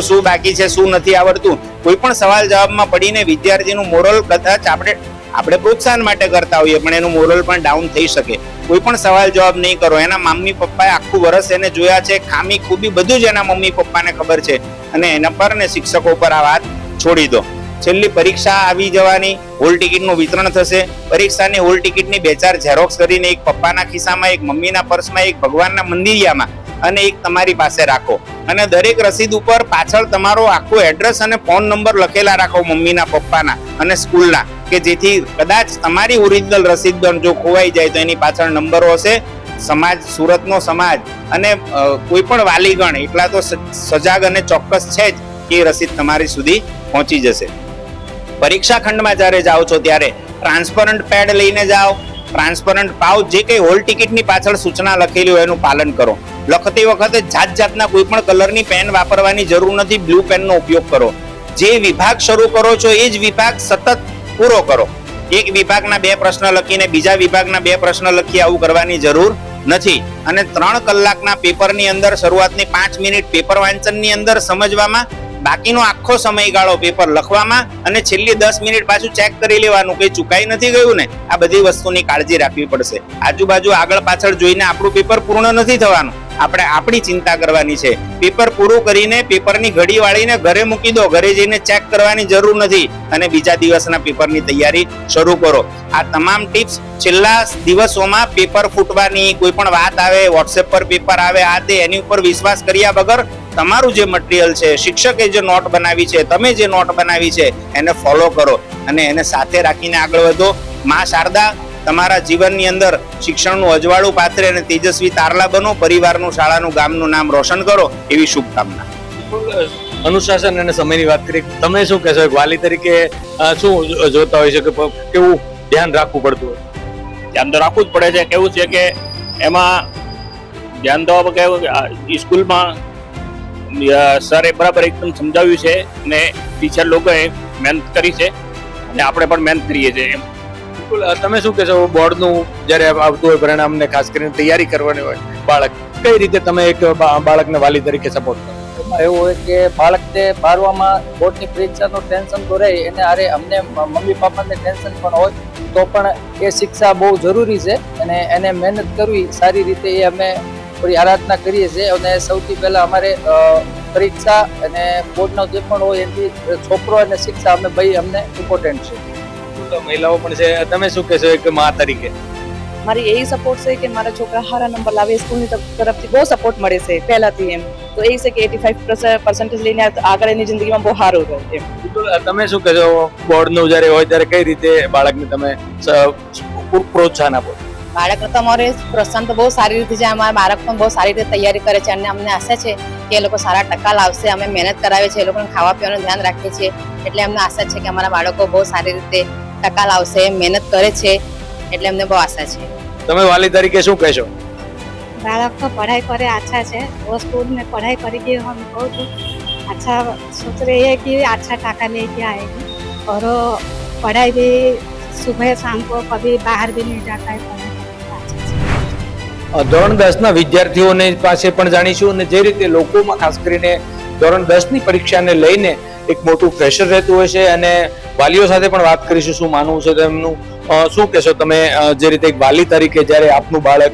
શું બાકી છે, શું નથી આવડતું. કોઈ પણ સવાલ જવાબમાં પડીને વિદ્યાર્થીનું મોરલ કદાચ આપણે પ્રોત્સાહન માટે કરતા હોઈએ પણ એનું મોરલ પણ ડાઉન થઈ શકે. કોઈ પણ સવાલ જવાબ નહીં કરો. એના મમ્મી પપ્પાએ આખું વર્ષ એને જોયા છે, ખામી ખૂબી બધું જ એના મમ્મી પપ્પાને ખબર છે, અને એના પર ને શિક્ષકો પર આ વાત છોડી દો. છેલ્લી પરીક્ષા આવી જવાની, હોલ ટિકિટનું વિતરણ થશે. પરીક્ષાની હોલ ટિકિટની 2-4 ઝેરોક્સ કરીને એક પપ્પાના ખિસ્સામાં, એક મમ્મીના પર્સમાં, એક ભગવાનના મંદિરિયામાં અને એક તમારી પાસે રાખો. અને દરેક રસીદ ઉપર પાછળ તમારો આખો એડ્રેસ અને ફોન નંબર લખેલા રાખો, મમ્મીના, પપ્પાના અને સ્કૂલના, કે જેથી કદાચ તમારી ઓરિજિનલ રસીદ જો ખોવાઈ જાય તો એની પાછળ નંબરો હશે. સમાજ, સુરતનો સમાજ અને કોઈ પણ વાલીગણ એટલા તો સજાગ અને ચોક્કસ છે જ કે એ રસીદ તમારી સુધી પહોંચી જશે. પરીક્ષા ખંડમાં જ્યારે જાઓ છો ત્યારે ટ્રાન્સપરન્ટ પેડ લઈને જાઓ, ટ્રાન્સપરન્ટ પાઉચ, જે કંઈ હોલ ટિકિટની પાછળ સૂચના લખેલી હોય એનું પાલન કરો. લખતી વખતે જાતના કોઈ પણ કલરની પેન વાપરવાની જરૂર નથી, બ્લુ પેનનો ઉપયોગ કરો. જે વિભાગ શરૂ કરો છો એ જ વિભાગ સતત પૂરો કરો. એક વિભાગના 2 પ્રશ્ન લખીને બીજા વિભાગના 2 પ્રશ્ન લખી આવું કરવાની જરૂર નથી. અને 3 કલાકના પેપરની અંદર શરૂઆતની 5 મિનિટ પેપર વાંચનની અંદર સમજવામાં, બાકીનો આખો સમયગાળો પેપર લખવામાં, અને છેલ્લી 10 મિનિટ પાછું ચેક કરી લેવાનું કે ચૂકાઈ નથી ગયું ને. આ બધી વસ્તુની કાળજી રાખવી પડશે. આજુબાજુ આગળ પાછળ જોઈને આપણું પેપર પૂર્ણ નથી થવાનું. આપણે આપણી ચિંતા કરવાની છે. પેપર પૂરું કરીને પેપરની ઘડી વાળીને ઘરે મૂકી દો, ઘરે જઈને ચેક કરવાની જરૂર નથી અને બીજા દિવસના પેપરની તૈયારી શરૂ કરો. આ તમામ ટિપ્સ છેલ્લા દિવસોમાં પેપર ફૂટવાની, કોઈ પણ વાત આવે, વોટ્સએપ પર પેપર આવે, આ તે એની ઉપર વિશ્વાસ કર્યા વગર તમારું જે મટીરિયલ છે, શિક્ષકે જે નોટ બનાવી છે, તમે જે નોટ બનાવી છે એને ફોલો કરો અને એને સાથે રાખીને આગળ વધો. માં શારદા તમારા જીવનની અંદર શિક્ષણનું અજવાળું પાથરે અને તેજસ્વી તારલા બનો, પરિવારનું, શાળાનું, ગામનું નામ રોશન કરો એવી શુભકામના. અનુશાસન અને સમયની વાત કરી, તમે શું કહેશો? એક વાલી તરીકે શું જોતા હોય છે કે કેવું ધ્યાન રાખવું પડતું હોય? ધ્યાન તો રાખવું જ પડે છે. કેવું છે કે એમાં ધ્યાન તો કેવું સ્કૂલમાં સરે બરાબર એકદમ સમજાવ્યું છે અને ટીચર લોકોએ મહેનત કરી છે અને આપણે પણ મહેનત કરીએ છીએ. તમે શું કહેશો? બોર્ડનું જ્યારે આવતું હોય પરિણામ ને ખાસ કરીને તૈયારી કરવાની હોય બાળક, કઈ રીતે તમે એક બાળકને વાલી તરીકે સપોર્ટ કરો? એવું હોય કે બાળકને બારવામાં બોર્ડની પરીક્ષાનું ટેન્શન તો રહે, એને અરે અમને મમ્મી પપ્પાને ટેન્શન પણ હોય તો પણ એ શિક્ષા બહુ જરૂરી છે અને એને મહેનત કરવી સારી રીતે એ અમે થોડી આરાધના કરીએ છીએ. અને સૌથી પહેલા અમારે પરીક્ષા અને બોર્ડનો જે પણ હોય એની છોકરો અને શિક્ષા અમે ભાઈ અમને ઇમ્પોર્ટન્ટ છે. મહિલાઓ પણ છે, તમે શું કહેશો એક મા તરીકે? મારી એ સપોર્ટ છે કે મારા છોકરા સારા નંબર લાવે, સ્કૂલની તરફથી બહુ સપોર્ટ મળે છે પહેલાથી. એમ તો એ છે કે 85% લઈને આગળ એની જિંદગીમાં બહુ સારું રહે. તમે શું કહેશો? બોર્ડનું જ્યારે હોય ત્યારે કઈ રીતે બાળકને તમે પ્રોત્સાહન આપો? બાળકને તો અમારે પ્રોત્સાહન તો બહુ સારી રીતે છે. અમારા બાળક પણ બહુ સારી રીતે તૈયારી કરે છે અને અમને આશા છે કે એ લોકો સારા ટકા લાવશે. અમે મહેનત કરાવીએ છીએ, એ લોકોને ખાવા પીવાનું ધ્યાન રાખીએ છીએ, એટલે અમને આશા છે કે અમારા બાળકો બહુ સારી રીતે ટકા લાવશે. મહેનત કરે છે એટલે અમને બહુ આશા છે. તમે વાલી તરીકે શું કહેશો? बालक तो पढ़ाई करे अच्छा है, वो स्कूल में पढ़ाई करेगी, हम बहुत अच्छा सोच रहे हैं कि अच्छा टाका लेके आएगी और पढ़ाई भी सुबह शाम को कभी बाहर भी नहीं जाता है. ધોરણ 10 ના વિદ્યાર્થીઓને પાસે પણ જાણીશું અને જે રીતે લોકોમાં ખાસ કરીને ધોરણ 10 ની પરીક્ષાને લઈને એક મોટું પ્રેશર રહેતું હોય છે અને વાલીઓ સાથે પણ વાત કરીશું શું માનવું છે તેમનું. શું કહેશો તમે જે રીતે એક વાલી તરીકે જ્યારે આપનું બાળક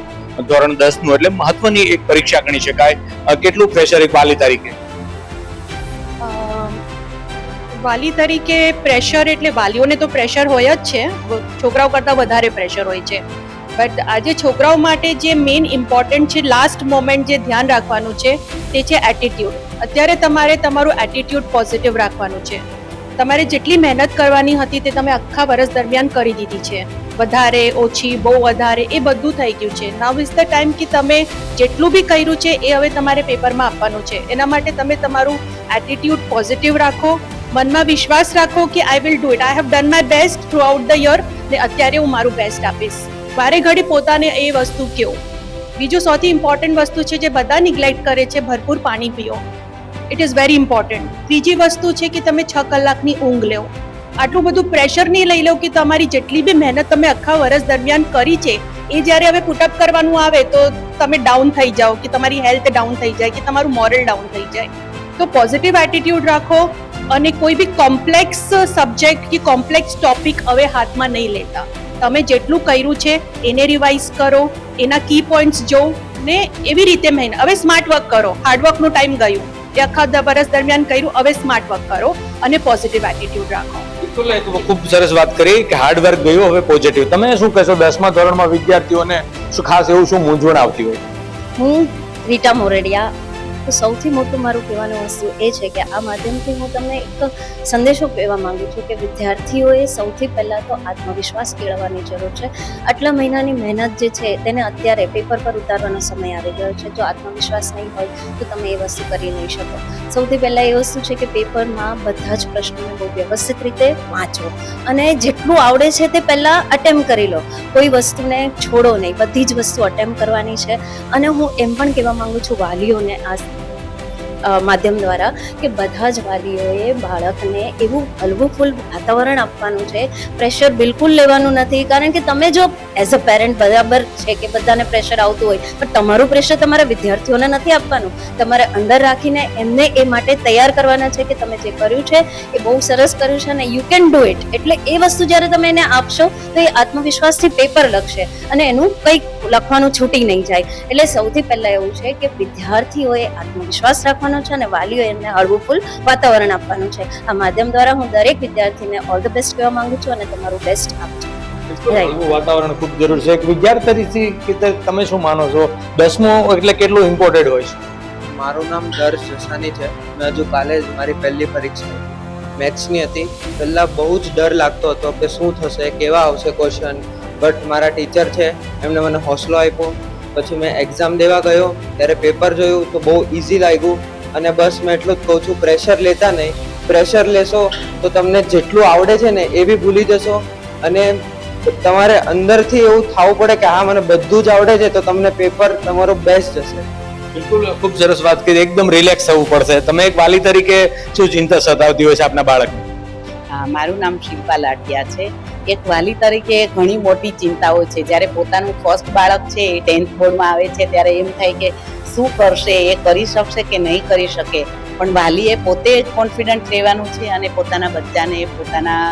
ધોરણ 10 નું એટલે મહત્વની એક પરીક્ષા ગણી શકાય, કેટલું પ્રેશર એક વાલી તરીકે? વાલી તરીકે પ્રેશર એટલે વાલીઓને તો પ્રેશર હોય જ છે, છોકરાઓ કરતાં વધારે પ્રેશર હોય છે. બટ આજે છોકરાઓ માટે જે મેઇન ઇમ્પોર્ટન્ટ છે, લાસ્ટ મોમેન્ટ જે ધ્યાન રાખવાનું છે તે છે એટીટ્યુડ. અત્યારે તમારે તમારું એટીટ્યુડ પોઝિટિવ રાખવાનું છે. તમારે જેટલી મહેનત કરવાની હતી તે તમે આખા વર્ષ દરમિયાન કરી દીધી છે. વધારે ઓછી, બહુ વધારે, એ બધું થઈ ગયું છે. નાઉ ઇઝ ધ ટાઈમ કે તમે જેટલું બી કર્યું છે એ હવે તમારે પેપરમાં આપવાનું છે. એના માટે તમે તમારું એટીટ્યુડ પોઝિટિવ રાખો, મનમાં વિશ્વાસ રાખો કે I will do it, I have done my best through out the year ને અત્યારે હું મારું બેસ્ટ આપીશ. વારે ઘડી પોતાને એ વસ્તુ કહો. બીજું સૌથી ઇમ્પોર્ટન્ટ વસ્તુ છે જે બધા નિગ્લેક્ટ કરે છે, ભરપૂર પાણી પીઓ. It is very important. ત્રીજી વસ્તુ છે કે તમે 6 કલાકની ઊંઘ લો. આટલું બધું પ્રેશર નહીં લઈ લો કે તમારી જેટલી બી મહેનત તમે આખા વર્ષ દરમિયાન કરી છે એ જ્યારે હવે પુટઅપ કરવાનું આવે તો તમે ડાઉન થઈ જાઓ, કે તમારી હેલ્થ ડાઉન થઈ જાય, કે તમારું મોરલ ડાઉન થઈ જાય. તો પોઝિટિવ એટીટ્યુડ રાખો અને કોઈ બી કોમ્પ્લેક્સ સબ્જેક્ટ કે કોમ્પ્લેક્સ ટોપિક હવે હાથમાં નહીં લેતા. તમે જેટલું કર્યું છે એને રિવાઇઝ કરો, એના કી પોઈન્ટ્સ જો ને એવી રીતે મહેનત. હવે સ્માર્ટ વર્ક કરો, હાર્ડવર્કનું ટાઈમ ગયું, એ આખા વર્ષ દરમિયાન કર્યું, હવે સ્માર્ટ વર્ક કરો અને પોઝિટિવ એટીટ્યુડ રાખો. ખૂબ સરસ વાત કરી કે હાર્ડવર્ક ગયું, હવે પોઝિટિવ. તમે શું કહેશો 10મા ધોરણમાં વિદ્યાર્થીઓને શું ખાસ એવું શું મૂંઝવણ આવતી હોય? હું રીટા મોરડિયા. તો સૌથી મોટું મારું કહેવાનું વસ્તુ એ છે કે આ માધ્યમથી હું તમને એક સંદેશો કહેવા માંગુ છું કે વિદ્યાર્થીઓએ સૌથી પહેલાં તો આત્મવિશ્વાસ કેળવવાની જરૂર છે. આટલા મહિનાની મહેનત જે છે તેને અત્યારે પેપર પર ઉતારવાનો સમય આવી ગયો છે. જો આત્મવિશ્વાસ નહીં હોય તો તમે એ વસ્તુ કરી નહીં શકો. સૌથી પહેલાં એ વસ્તુ છે કે પેપરમાં બધા જ પ્રશ્નોને બહુ વ્યવસ્થિત રીતે વાંચો અને જેટલું આવડે છે તે પહેલાં અટેમ્પ કરી લો. કોઈ વસ્તુને છોડો નહીં, બધી જ વસ્તુ અટેમ્પ કરવાની છે. અને હું એમ પણ કહેવા માંગુ છું વાલીઓને માધ્યમ દ્વારા કે બધા જ વાલીઓએ બાળકને એવું હલવું ફૂલ વાતાવરણ આપવાનું છે. પ્રેશર બિલકુલ લેવાનું નથી, કારણ કે તમે જો એઝ અ પેરેન્ટ બરાબર છે કે બધાને પ્રેશર આવતું હોય, પણ તમારું પ્રેશર તમારા વિદ્યાર્થીઓને નથી આપવાનું. તમારે અંદર રાખીને એમને એ માટે તૈયાર કરવાના છે કે તમે જે કર્યું છે એ બહુ સરસ કર્યું છે અને યુ કેન ડુ ઇટ. એટલે એ વસ્તુ જ્યારે તમે એને આપશો તો એ આત્મવિશ્વાસથી પેપર લખશે અને એનું કંઈક લખવાનું છૂટી નહીં જાય. એટલે સૌથી પહેલા એવું છે કે વિદ્યાર્થીઓએ આત્મવિશ્વાસ રાખવાનો છે અને વાલીઓએ એમને હળવું ફૂલ વાતાવરણ આપવાનું છે. આ માધ્યમ દ્વારા હું દરેક વિદ્યાર્થીને ઓલ ધ બેસ્ટ કહેવા માંગુ છું અને તમારું બેસ્ટ આપજો. વાતાવરણ ખૂબ જરૂરી છે. એક વિદ્યાર્થી તરીકે તમે શું માનો છો, 10મું એટલે કેટલું ઇમ્પોર્ટન્ટ હોય છે? મારું નામ દર્શ જસાની છે. મેં હજુ કાલે જ મારી પહેલી પરીક્ષા મેથ્સની હતી. પહેલા બહુ જ ડર લાગતો હતો કે શું થશે, કેવા આવશે ક્વેશ્ચન, બટ મારા ટીચર છે એમણે મને હોસલો આપ્યો. પછી મેં એક્ઝામ દેવા ગયો ત્યારે પેપર જોયું તો બહુ ઇઝી લાગ્યું. અને બસ મેં એટલું જ કહું છું, પ્રેશર લેતા નહીં. પ્રેશર લેશો તો તમને જેટલું આવડે છે ને એ બી ભૂલી જશો અને તમારે અંદરથી એવું થવું પડે કે હા મને બધું જ આવડે છે, તો તમને પેપર તમારો બેસ્ટ જશે. બિલકુલ, ખૂબ સરસ વાત કરી. એકદમ રિલેક્સ થવું પડશે. તમે એક વાલી તરીકે શું ચિંતા સતાવતી હોય છે આપના બાળકને? મારું નામ શિલ્પા લાઠિયા છે. એક વાલી તરીકે ઘણી મોટી ચિંતાઓ છે. જ્યારે પોતાનું ફર્સ્ટ બાળક છે એ 10th બોર્ડમાં આવે છે ત્યારે એમ થાય કે શું કરશે, એ કરી શકશે કે નહીં કરી શકે. પણ વાલીએ પોતે જ કોન્ફિડન્ટ રહેવાનું છે અને પોતાના બચ્ચાને, પોતાના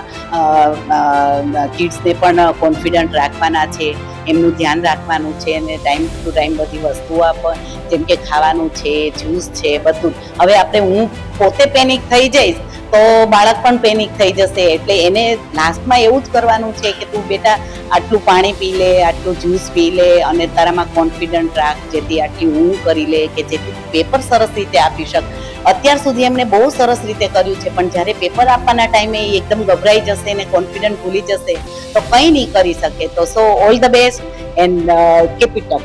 કિડ્સને પણ કોન્ફિડન્ટ રાખવાના છે. એમનું ધ્યાન રાખવાનું છે અને ટાઈમ ટુ ટાઈમ બધી વસ્તુઓ જેમ કે ખાવાનું છે, જ્યુસ છે, બધું. હવે હું પોતે પેનિક થઈ જઈશ તો બાળક પણ પેનિક થઈ જશે. એટલે એને લાસ્ટમાં એવું જ કરવાનું છે કે તું બેટા આટલું પાણી પી લે, આટલું જ્યુસ પી લે અને તારામાં કોન્ફિડન્ટ રાખ, જેથી આટલી ઊંઘ કરી લે કે જેથી પેપર સરસ રીતે આપી શક. અત્યાર સુધી એમને બહુ સરસ રીતે કર્યું છે, પણ જ્યારે પેપર આપવાના ટાઈમે એ એકદમ ગભરાઈ જશે ને કોન્ફિડન્ટ ભૂલી જશે તો કંઈ નહીં કરી શકે. તો સો all the best and keep it up.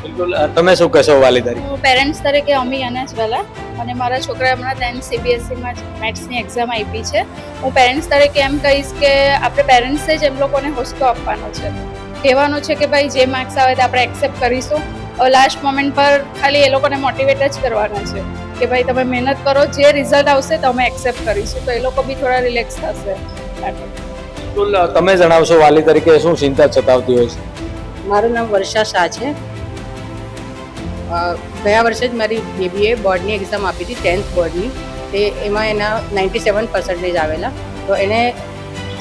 બિલકુલ, તમે શું કહેશો વાલી તરીકે? હું પેરેન્ટ્સ તરીકે અમી અનાજવાલા અને મારા છોકરા હમણાં 10th CBSEમાં મેથ્સની એક્ઝામ આપી છે. હું પેરેન્ટ્સ તરીકે એમ કહીશ કે આપણે પેરેન્ટ્સે જ એમ લોકોને હોસલો આપવાનો છે, કહેવાનું છે કે ભાઈ જે માર્ક્સ આવે તે આપણે એક્સેપ્ટ કરીશું. લાસ્ટ મોમેન્ટ પર ખાલી એ લોકોને મોટિવેટ જ કરવાના છે કે ભાઈ તમે મહેનત કરો, જે રિઝલ્ટ આવશે તો અમે એક્સેપ્ટ કરીશું. તો એ લોકો બી થોડા રિલેક્સ થશે. બિલકુલ, તમે જણાવશો વાલી તરીકે શું ચિંતા સતાવતી હોય છે? મારું નામ વર્ષા શાહ છે. ગયા વર્ષે જ મારી બેબીએ બોર્ડની એક્ઝામ આપી હતી, 10th બોર્ડની. તે એમાં એના 97% આવેલા. તો એને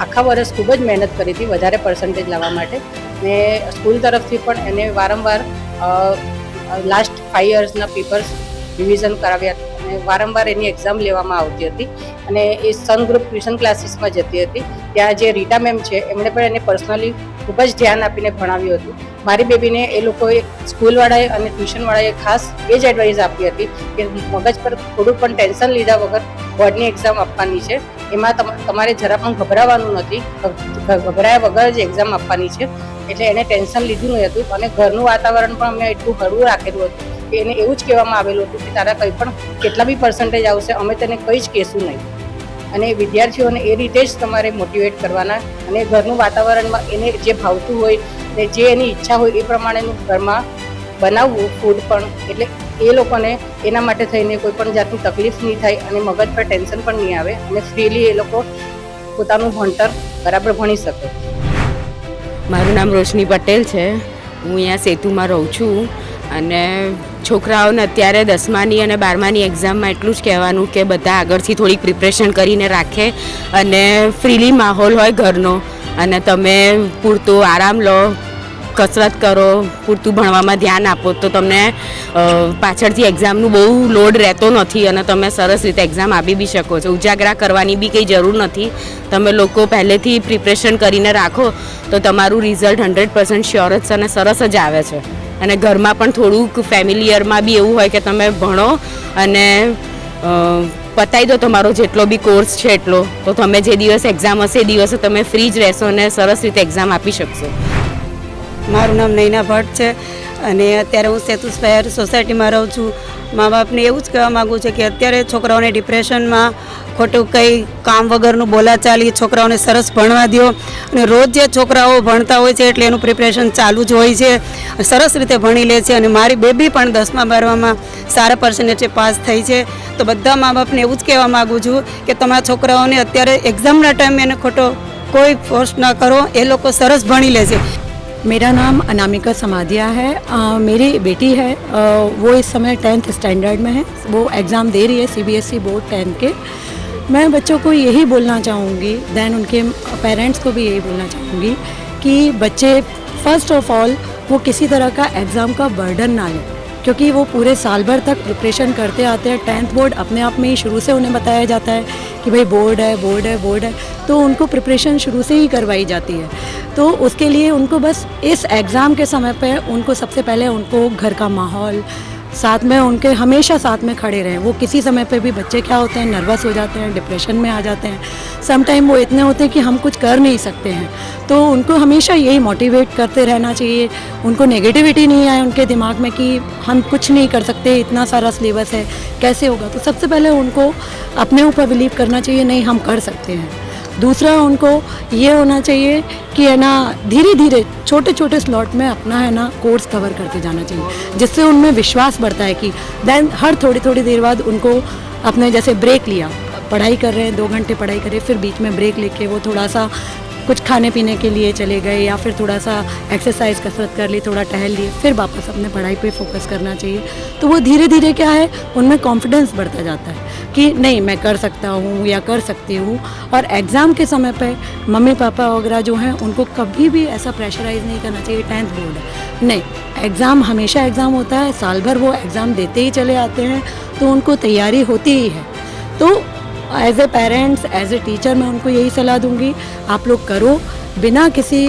આખા વર્ષ ખૂબ જ મહેનત કરી હતી વધારે પર્સન્ટેજ લાવવા માટે. ને સ્કૂલ તરફથી પણ એને વારંવાર લાસ્ટ 5 યર્સના પેપર્સ રિવિઝન કરાવ્યા હતા અને વારંવાર એની એક્ઝામ લેવામાં આવતી હતી. અને એ સન ગ્રુપ ટ્યુશન ક્લાસીસમાં જતી હતી. ત્યાં જે રીટા મેમ છે એમણે પણ એને પર્સનલી ખૂબ જ ધ્યાન આપીને ભણાવ્યું હતું. મારી બેબીને એ લોકોએ સ્કૂલવાળાએ અને ટ્યુશનવાળાએ ખાસ એ જ એડવાઇસ આપી હતી કે મગજ પર થોડું પણ ટેન્શન લીધા વગર બોર્ડની એક્ઝામ આપવાની છે. એમાં તમારે જરા પણ ગભરાવાનું નથી, ગભરાયા વગર જ એક્ઝામ આપવાની છે. એટલે એને ટેન્શન લીધું નહીં હતું અને ઘરનું વાતાવરણ પણ અમે એટલું હળવું રાખેલું હતું કે એને એવું જ કહેવામાં આવેલું હતું કે તારા કંઈ પણ કેટલા બી પર્સન્ટેજ આવશે અમે તેને કંઈ જ કહેશું નહીં. અને વિદ્યાર્થીઓને એ રીતે જ તમારે મોટિવેટ કરવાના અને ઘરનું વાતાવરણમાં એને જે ભાવતું હોય ને જે એની ઈચ્છા હોય એ પ્રમાણેનું ઘરમાં બનાવવું ફૂડ પણ. એટલે એ લોકોને એના માટે થઈને કોઈ પણ જાતની તકલીફ નહીં થાય અને મગજ પર ટેન્શન પણ નહીં આવે અને ફ્રીલી એ લોકો પોતાનું ભણતર બરાબર ભણી શકે. મારું નામ રોશની પટેલ છે. હું અહીંયા સેતુમાં રહું છું અને છોકરાઓને અત્યારે 10માની અને 12માની એક્ઝામમાં એટલું જ કહેવાનું કે બધા આગળથી થોડીક પ્રિપરેશન કરીને રાખે અને ફ્રીલી માહોલ હોય ઘરનો અને તમે પૂરતો આરામ લો, કસરત કરો, પૂરતું ભણવામાં ધ્યાન આપો તો તમને પાછળથી એક્ઝામનું બહુ લોડ રહેતો નથી અને તમે સરસ રીતે એક્ઝામ આપી બી શકો છો. ઉજાગરા કરવાની બી કંઈ જરૂર નથી. તમે લોકો પહેલેથી પ્રિપરેશન કરીને રાખો તો તમારું રિઝલ્ટ 100% શ્યોર જ અને સરસ જ આવે છે. અને ઘરમાં પણ થોડુંક ફેમિલિયરમાં બી એવું હોય કે તમે ભણો અને પતાવી દો તમારો જેટલો બી કોર્સ છે એટલો, તો તમે જે દિવસે એક્ઝામ હશે એ દિવસે તમે ફ્રી જ રહેશો અને સરસ રીતે એક્ઝામ આપી શકશો. મારું નામ નૈના ભટ્ટ છે અને અત્યારે હું સેતુસ્ફેર સોસાયટીમાં રહું છું. મા બાપને એવું જ કહેવા માગું છું કે અત્યારે છોકરાઓને ડિપ્રેશનમાં ખોટું કંઈ કામ વગરનું બોલાચાલી છોકરાઓને સરસ ભણવા દો. અને રોજ જે છોકરાઓ ભણતા હોય છે એટલે એનું પ્રિપરેશન ચાલુ જ હોય છે, સરસ રીતે ભણી લે છે. અને મારી બેબી પણ 10મા 12માં સારા પર્સન્ટેજે પાસ થઈ છે. તો બધા મા બાપને એવું જ કહેવા માગું છું કે તમારા છોકરાઓને અત્યારે એક્ઝામના ટાઈમે એને ખોટો कोई फोर्स ना करो, ये लोग को सरस भणी ले से. मेरा नाम अनामिका समाधिया है. मेरी बेटी है, वो इस समय 10th स्टैंडर्ड में है. वो एग्ज़ाम दे रही है CBSE बोर्ड 10 के. मैं बच्चों को यही बोलना चाहूँगी, दैन उनके पेरेंट्स को भी यही बोलना चाहूँगी कि बच्चे फर्स्ट ऑफ ऑल वो किसी तरह का एग्ज़ाम का बर्डन ना लें, क्योंकि वो पूरे साल भर तक प्रिपरेशन करते आते हैं. 10th बोर्ड अपने आप में ही शुरू से उन्हें बताया जाता है कि भाई बोर्ड है बोर्ड है बोर्ड है, तो उनको प्रिपरेशन शुरू से ही करवाई जाती है. तो उसके लिए उनको बस इस एग्ज़ाम के समय पे उनको सबसे पहले उनको घर का माहौल साथ में उनके हमेशा साथ में खड़े रहें. वो किसी समय पे भी बच्चे क्या होते हैं, नर्वस हो जाते हैं, डिप्रेशन में आ जाते हैं. सम टाइम वो इतने होते हैं कि हम कुछ कर नहीं सकते हैं. तो उनको हमेशा यही मोटिवेट करते रहना चाहिए. उनको नेगेटिविटी नहीं आए उनके दिमाग में कि हम कुछ नहीं कर सकते, इतना सारा सिलेबस है, कैसे होगा. तो सबसे पहले उनको अपने ऊपर बिलीव करना चाहिए, नहीं हम कर सकते हैं. दूसरा उनको ये होना चाहिए कि है ना धीरे धीरे छोटे छोटे स्लॉट में अपना है ना कोर्स कवर करते जाना चाहिए, जिससे उनमें विश्वास बढ़ता है कि देन हर थोड़ी थोड़ी देर बाद उनको अपने जैसे ब्रेक लिया, पढ़ाई कर रहे हैं 2 घंटे पढ़ाई करें, फिर बीच में ब्रेक लेके वो थोड़ा सा कुछ खाने पीने के लिए चले गए या फिर थोड़ा सा एक्सरसाइज कसरत कर ली, थोड़ा टहल लिए, फिर वापस अपने पढ़ाई पे फोकस करना चाहिए. तो वो धीरे धीरे क्या है उनमें कॉन्फिडेंस बढ़ता जाता है कि नहीं मैं कर सकता हूँ या कर सकती हूँ. और एग्ज़ाम के समय पे मम्मी पापा वगैरह जो हैं उनको कभी भी ऐसा प्रेशराइज़ नहीं करना चाहिए. 10th बोर्ड है नहीं, एग्ज़ाम हमेशा एग्ज़ाम होता है, साल भर वो एग्ज़ाम देते ही चले आते हैं, तो उनको तैयारी होती ही है. तो as a parents as a teacher मैं उनको यही सलाह दूंगी, आप लोग करो बिना किसी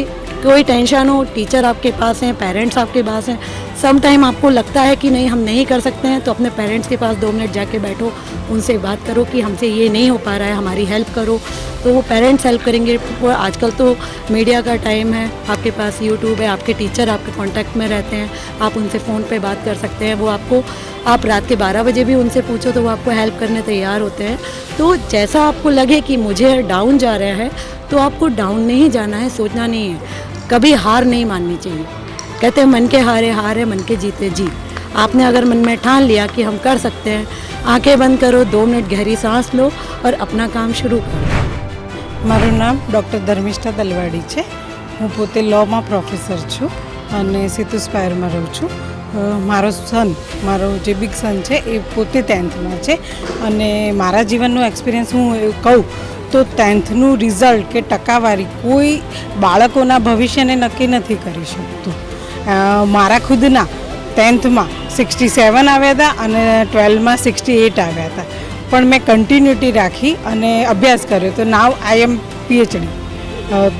कोई टेंशन हो. टीचर आपके पास हैं, पेरेंट्स आपके पास हैं. सम टाइम आपको लगता है कि नहीं हम नहीं कर सकते हैं, तो अपने पेरेंट्स के पास 2 मिनट जाके बैठो, उनसे बात करो कि हमसे ये नहीं हो पा रहा है, हमारी हेल्प करो. तो वो पेरेंट्स हेल्प करेंगे. वो आजकल तो मीडिया का टाइम है, आपके पास यूट्यूब है, आपके टीचर आपके कांटेक्ट में रहते हैं, आप उनसे फ़ोन पे बात कर सकते हैं. वो आपको आप रात के 12 बजे भी उनसे पूछो तो वो आपको हेल्प करने तैयार होते हैं. तो जैसा आपको लगे कि मुझे डाउन जा रहा है तो आपको डाउन नहीं जाना है, सोचना नहीं है, कभी हार नहीं माननी चाहिए. कहते हैं मन के हारे हार है, मन के जीते जीत. आपने अगर मन में ठान लिया कि हम कर सकते हैं, आंखें बंद करो, 2 मिनट गहरी सांस लो और अपना काम शुरू करो. મારું નામ ડૉક્ટર ધર્મિષ્ઠા દલવાડી છે. હું પોતે લૉમાં પ્રોફેસર છું અને સેતુસ્પાયરમાં રહું છું. મારો મારો જે બિગ સન છે એ પોતે 10thમાં છે અને મારા જીવનનો એક્સપિરિયન્સ હું એવું કહું તો 10thનું રિઝલ્ટ કે ટકાવારી કોઈ બાળકોના ભવિષ્યને નક્કી નથી કરી શકતું. મારા ખુદના 10thમાં 67 આવ્યા હતા અને 12માં 68 આવ્યા હતા, પણ મેં કન્ટિન્યુટી રાખી અને અભ્યાસ કર્યો. તો નાવ આઈ એમ PhD.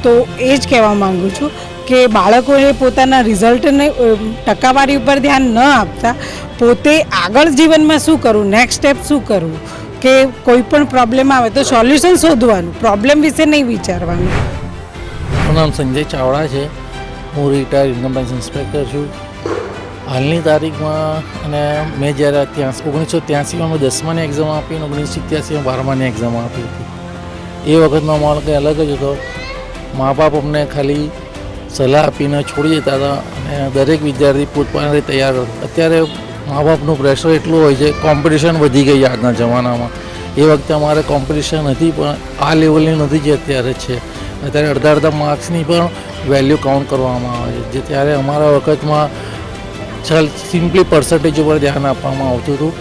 તો એ જ કહેવા માગું છું કે બાળકોએ પોતાના રિઝલ્ટને ટકાવારી ઉપર ધ્યાન ન આપતા પોતે આગળ જીવનમાં શું કરવું, નેક્સ્ટ સ્ટેપ શું કરવું, કે કોઈ પણ પ્રોબ્લેમ આવે તો સોલ્યુશન શોધવાનું, પ્રોબ્લેમ વિશે નહીં વિચારવાનું. મારું નામ સંજય ચાવડા છે. હું રિટાયર્ડ ઇન્કમ ટેક્સ ઇન્સ્પેક્ટર છું. હાલની તારીખમાં અને મેં જ્યારે 1983માં મેં 10માની એક્ઝામ આપી અને 1987માં 12માની એક્ઝામ આપી હતી. એ વખતનો માહોલ કંઈ અલગ જ હતો. મા બાપ અમને ખાલી સલાહ આપીને છોડી દેતા હતા અને દરેક વિદ્યાર્થી પોતપોતાની તૈયાર હતો. અત્યારે મા બાપનું પ્રેશર એટલું હોય છે, કોમ્પિટિશન વધી ગઈ આજના જમાનામાં. એ વખતે અમારે કોમ્પિટિશન હતી પણ આ લેવલની નથી જે અત્યારે છે. અત્યારે અડધા માર્ક્સની પણ વેલ્યુ કાઉન્ટ કરવામાં આવે છે, જે ત્યારે અમારા વખતમાં સિમ્પલી પર્સન્ટેજ ઉપર ધ્યાન આપવામાં આવતું હતું.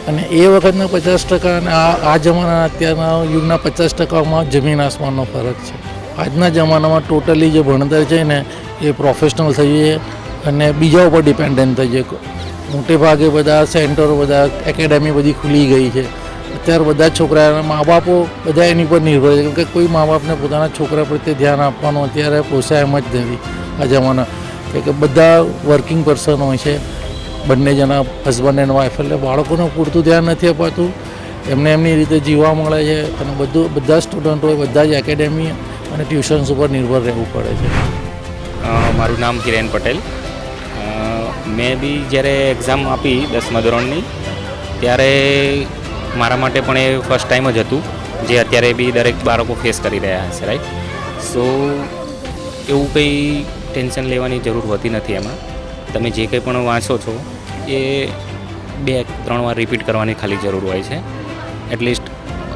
અને એ વખતના 50% અને આ જમાનાના અત્યારના યુગના 50%માં જમીન આસમાનનો ફરક છે. આજના જમાનામાં ટોટલી જે ભણતર છે ને એ પ્રોફેશનલ થઈ જાય અને બીજા ઉપર ડિપેન્ડન્ટ થઈ જાય. મોટે ભાગે બધા સેન્ટરો, બધા એકેડેમી બધી ખુલી ગઈ છે. અત્યારે બધા છોકરાના મા બાપો બધા એની પર નિર્ભર છે, કેમ કે કોઈ મા બાપને પોતાના છોકરા પ્રત્યે ધ્યાન આપવાનું અત્યારે પોસાય એમ જ નથી આ જમાના. કે બધા વર્કિંગ પર્સન હોય છે, બંને જણા હસબન્ડ એન્ડ વાઈફ, એટલે બાળકોને પૂરતું ધ્યાન નથી અપાતું. એમને એમની રીતે જીવવા મળે છે અને બધા સ્ટુડન્ટોએ બધા જ એકેડેમી અને ટ્યુશન્સ ઉપર નિર્ભર રહેવું પડે છે. મારું નામ કિરણ પટેલ. મેં બી જ્યારે એક્ઝામ આપી 10મા ધોરણની ત્યારે મારા માટે પણ એ ફર્સ્ટ ટાઈમ જ હતું, જે અત્યારે બી દરેક બાળકો ફેસ કરી રહ્યા હશે, રાઈટ. સો એવું કંઈ ટેન્શન લેવાની જરૂર હોતી નથી એમાં. તમે જે કંઈ પણ વાંચો છો એ 2-3 વાર રિપીટ કરવાની ખાલી જરૂર હોય છે. એટલીસ્ટ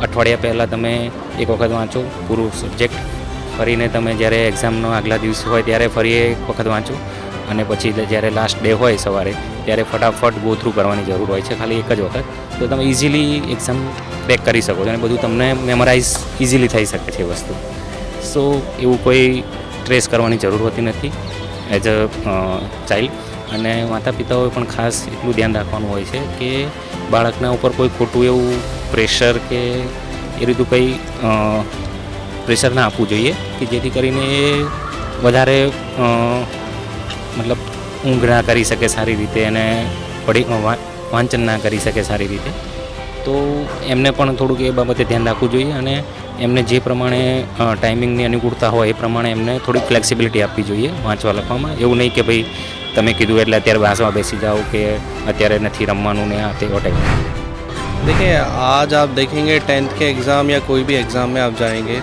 અઠવાડિયા પહેલાં તમે એક વખત વાંચો પૂરું સબ્જેક્ટ, ફરીને તમે જ્યારે એક્ઝામનો આગલા દિવસ હોય ત્યારે ફરી એક વખત વાંચો, અને પછી જ્યારે લાસ્ટ ડે હોય સવારે ત્યારે ફટાફટ ગો થ્રુ કરવાની જરૂર હોય છે ખાલી એક જ વખત. તો તમે ઇઝીલી એક્ઝામ ક્રેક કરી શકો છો અને બધું તમને મેમરાઇઝ ઇઝીલી થઈ શકે છે એ વસ્તુ. સો એવું કોઈ સ્ટ્રેસ કરવાની જરૂર હોતી નથી એઝ અ ચાઇલ્ડ. અને માતા પિતાઓએ પણ ખાસ એટલું ધ્યાન રાખવાનું હોય છે કે બાળકના ઉપર કોઈ ખોટું એવું પ્રેશર કે એ રીતું કંઈ પ્રેશર ના આપવું જોઈએ કે જેથી કરીને એ વધારે મતલબ ઊંઘ ના કરી શકે સારી રીતે અને વાંચન ના કરી શકે સારી રીતે. તો એમને પણ થોડુંક એ બાબતે ધ્યાન રાખવું જોઈએ અને એમને જે પ્રમાણે ટાઈમિંગની અનુકૂળતા હોય એ પ્રમાણે એમને થોડીક ફ્લેક્સિબિલિટી આપવી જોઈએ વાંચવા લખવામાં. એવું નહીં કે ભાઈ તમે કીધું એટલે અત્યારે વાંચવા બેસી જાઓ કે અત્યારે નથી રમવાનું ને આ તે વોટેવર. देखिए आज आप देखेंगे 10th के एग्ज़ाम या कोई भी एग्ज़ाम में आप जाएंगे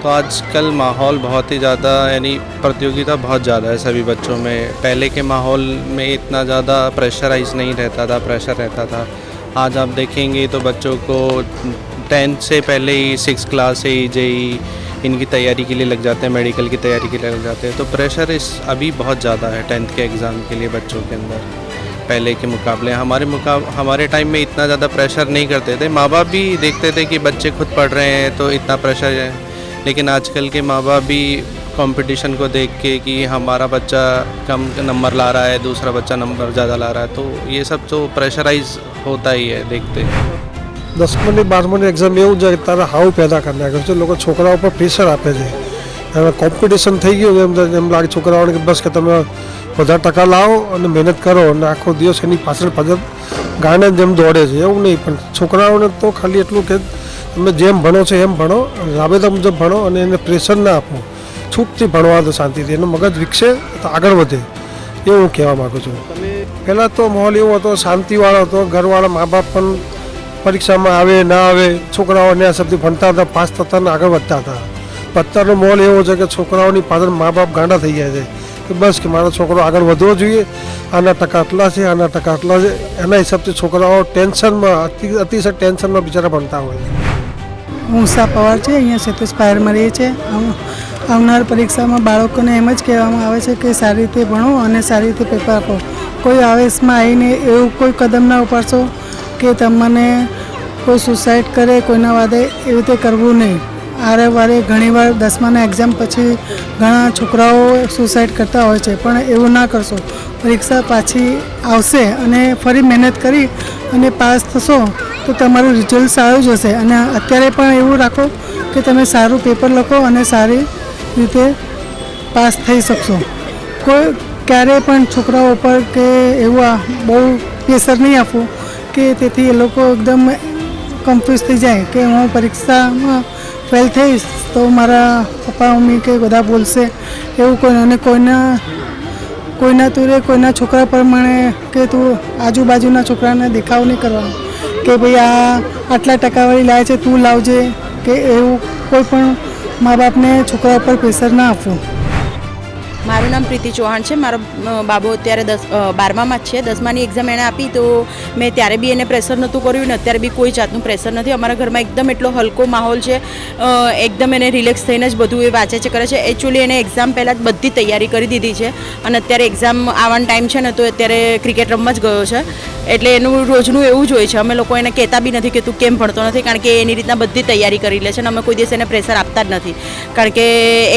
तो आजकल माहौल बहुत ही ज़्यादा यानी प्रतियोगिता बहुत ज़्यादा है सभी बच्चों में. पहले के माहौल में इतना ज़्यादा प्रेशराइज नहीं रहता था, प्रेशर रहता था. आज आप देखेंगे तो बच्चों को 10th से पहले ही 6th क्लास से ही जेई इनकी तैयारी के लिए लग जाते हैं, मेडिकल की तैयारी के लिए लग जाते हैं. तो प्रेशर अभी बहुत ज़्यादा है 10th के एग्ज़ाम के लिए बच्चों के अंदर पहले के मुकाबले. हमारे टाइम में इतना ज़्यादा प्रेशर नहीं करते थे. माँ बाप भी देखते थे कि बच्चे खुद पढ़ रहे हैं तो इतना प्रेशर है, लेकिन आजकल के माँ बाप भी कंपटीशन को देख के कि हमारा बच्चा कम नंबर ला रहा है, दूसरा बच्चा नंबर ज़्यादा ला रहा है, तो ये सब तो प्रेशराइज होता ही है देखते. 10મી 12મી એક્ઝામ એવું છે કે તારા હાવ પેદા કરી નાખે છે લોકો, છોકરાઓ પર પ્રેશર આપે છે. હવે કોમ્પિટિશન થઈ ગયું એમ લાગે છોકરાઓને કે બસ કે તમે વધારે ટકા લાવો અને મહેનત કરો અને આખો દિવસ એની પાછળ ગાને જેમ દોડે છે. એવું નહીં, પણ છોકરાઓને તો ખાલી એટલું કે તમે જેમ ભણો છો એમ ભણો, રાબેતા મુજબ ભણો અને એને પ્રેશર ના આપો. છૂટથી ભણવા તો શાંતિથી, એનો મગજ વિકસે તો આગળ વધે, એવું હું કહેવા માગું છું. પહેલાં તો માહોલ એવો હતો શાંતિવાળો હતો, ઘરવાળા મા બાપ પણ પરીક્ષામાં આવે ના આવે છોકરાઓને આ શબ્દ ભણતા હતા, પાસ થતા ને આગળ વધતા હતા. અત્યારનો માહોલ એવો છે કે છોકરાઓની પાછળ મા બાપ ગાંડા થઈ જાય છે કે બસ કે મારો છોકરો આગળ વધવો જોઈએ, આના ટકા આટલા છે, આના ટકા આટલા છે, એના હિસાબથી છોકરાઓ ટેન્શનમાં અતિશય ટેન્શનમાં બિચારા ભણતા હોય છે. હું ઉષા પવાર છે, અહીંયા સેતુ સ્પાયરમાં રહીએ છીએ. આવનાર પરીક્ષામાં બાળકોને એમ જ કહેવામાં આવે છે કે સારી રીતે ભણો અને સારી રીતે પેપર આપો. કોઈ આવેશમાં આવીને એવું કોઈ કદમ ના ઉપાડશો કે તમને કોઈ સુસાઇડ કરે, કોઈના વાદે એવી રીતે કરવું નહીં. આરે વારે ઘણીવાર 10માના એક્ઝામ પછી ઘણા છોકરાઓ સુસાઇડ કરતા હોય છે, પણ એવું ના કરશો. પરીક્ષા પાછી આવશે અને ફરી મહેનત કરી અને પાસ થશો તો તમારું રિઝલ્ટ સારું જ હશે. અને અત્યારે પણ એવું રાખો કે તમે સારું પેપર લખો અને સારી રીતે પાસ થઈ શકશો. કોઈ ક્યારેય પણ છોકરાઓ ઉપર કે એવું બહુ પ્રેશર નહીં આપવું કે તેથી એ લોકો એકદમ કન્ફ્યુઝ થઈ જાય કે હું પરીક્ષામાં ફેલ થઈશ તો મારા પપ્પા મમ્મી કે બધા બોલશે, એવું કોઈ. અને કોઈના તુરે કોઈના છોકરા પ્રમાણે કે તું આજુબાજુના છોકરાને દેખાવ નહીં કરવાનો કે ભાઈ આટલા ટકાવાળી લાવે છે તું લાવજે, કે એવું કોઈ પણ મા બાપને છોકરા ઉપર પ્રેશર ના આપવું. મારું નામ પ્રીતિ ચૌહાણ છે. મારો બાબો અત્યારે 12મામાં જ છે. 10માની એક્ઝામ એણે આપી તો મેં ત્યારે બી એને પ્રેશર નહોતું કર્યું ને અત્યારે બી કોઈ જાતનું પ્રેશર નથી. અમારા ઘરમાં એકદમ એટલો હલકો માહોલ છે, એકદમ એને રિલેક્સ થઈને જ બધું એ વાંચે છે, કરે છે. એકચ્યુઅલી એને એક્ઝામ પહેલાં જ બધી તૈયારી કરી દીધી છે અને અત્યારે એક્ઝામ આવવાનો ટાઈમ છે ને તો અત્યારે ક્રિકેટ રમવા જ ગયો છે. એટલે એનું રોજનું એવું જ હોય છે. અમે લોકો એને કહેતા બી નથી કે તું કેમ ભણતો નથી, કારણ કે એની રીતના બધી તૈયારી કરી લે છે અને અમે કોઈ દિવસ એને પ્રેશર આપતા જ નથી. કારણ કે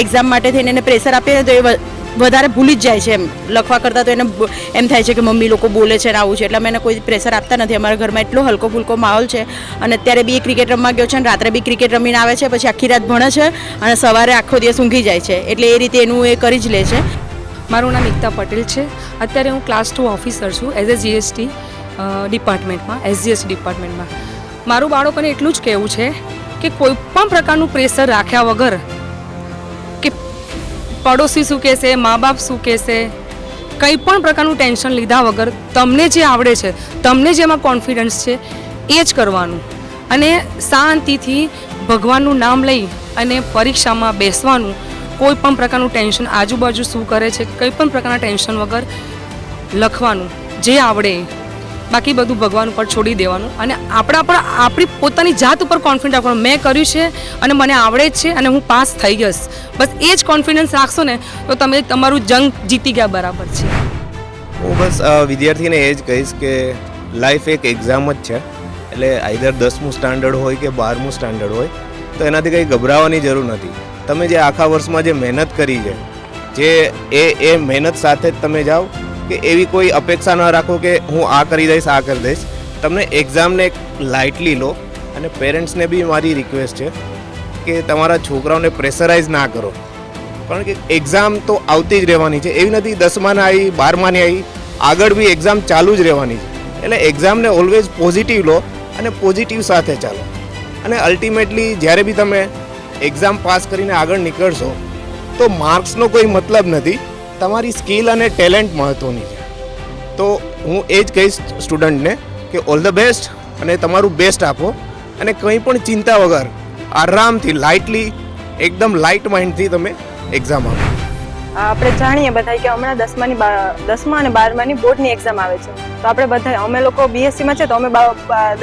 એક્ઝામ માટે થઈને એને પ્રેશર આપીએ ને તો એ વધારે ભૂલી જ જાય છે. એમ લખવા કરતાં તો એને એમ થાય છે કે મમ્મી લોકો બોલે છે ને આવું છે, એટલે અમે એને કોઈ પ્રેશર આપતા નથી. અમારા ઘરમાં એટલો હલકો ફૂલકો માહોલ છે. અને અત્યારે બી ક્રિકેટ રમવા ગયો છે અને રાત્રે બી ક્રિકેટ રમીને આવે છે, પછી આખી રાત ભણે છે અને સવારે આખો દિવસ ઊંઘી જાય છે. એટલે એ રીતે એનું એ કરી જ લે છે. મારું નામ એકતા પટેલ છે. અત્યારે હું ક્લાસ 2 ઓફિસર છું એઝ એ જીએસટી ડિપાર્ટમેન્ટમાં, એસજીએસટી ડિપાર્ટમેન્ટમાં. મારું બાળકોને એટલું જ કહેવું છે કે કોઈ પણ પ્રકારનું પ્રેશર રાખ્યા વગર કે પડોશી શું કહેશે, મા બાપ શું કહેશે, કંઈ પણ પ્રકારનું ટેન્શન લીધા વગર તમને જે આવડે છે, તમને જેમાં કોન્ફિડન્સ છે એ જ કરવાનું અને શાંતિથી ભગવાનનું નામ લઈ અને પરીક્ષામાં બેસવાનું. કોઈ પણ પ્રકારનું ટેન્શન આજુબાજુ શું કરે છે કંઈ પણ પ્રકારના ટેન્શન વગર લખવાનું જે આવડે, બાકી બધું ભગવાન ઉપર છોડી દેવાનું અને આપણી પોતાની જાત ઉપર કોન્ફિડન્સ રાખવાનું. મેં કર્યું છે અને મને આવડે જ છે અને હું પાસ થઈ જઈશ, બસ એ જ કોન્ફિડન્સ રાખશો ને તો તમે તમારું જંગ જીતી ગયા બરાબર છે. હું બસ વિદ્યાર્થીને એ જ કહીશ કે લાઈફ એક એક્ઝામ જ છે, એટલે આઈધર 10મું સ્ટાન્ડર્ડ હોય કે 12મું સ્ટાન્ડર્ડ હોય તો એનાથી કંઈ ગભરાવાની જરૂર નથી. તમે જે આખા વર્ષમાં જે મહેનત કરી છે, જે એ મહેનત સાથે જ તમે જાઓ કે એવી કોઈ અપેક્ષા ન રાખો કે હું આ કરી દઈશ આ કરી દઈશ. તમને એક્ઝામને લાઇટલી લો અને પેરેન્ટ્સને બી મારી રિક્વેસ્ટ છે કે તમારા છોકરાઓને પ્રેશરાઇઝ ના કરો, કારણ કે એક્ઝામ તો આવતી જ રહેવાની છે. એવી નથી 10માની આવી 12માની આવી, આગળ બી એક્ઝામ ચાલુ જ રહેવાની છે. એટલે એક્ઝામને ઓલવેઝ પોઝિટિવ લો અને પોઝિટિવ સાથે ચાલો અને અલ્ટિમેટલી જ્યારે બી તમે એક્ઝામ પાસ કરીને આગળ નીકળશો તો માર્ક્સનો કોઈ મતલબ નથી, તમારી સ્કિલ અને ટેલેન્ટ મહત્ત્વની છે. તો હું એ જ કહીશ સ્ટુડન્ટને કે ઓલ ધ બેસ્ટ અને તમારું બેસ્ટ આપો અને કંઈ પણ ચિંતા વગર આરામથી લાઇટલી એકદમ લાઇટ માઇન્ડથી તમે એક્ઝામ આપો. આપણે જાણીએ બધા કે હમણાં 10મા અને 12માની બોર્ડની એક્ઝામ આવે છે, તો આપણે બધા અમે લોકો બીએસસીમાં છે તો અમે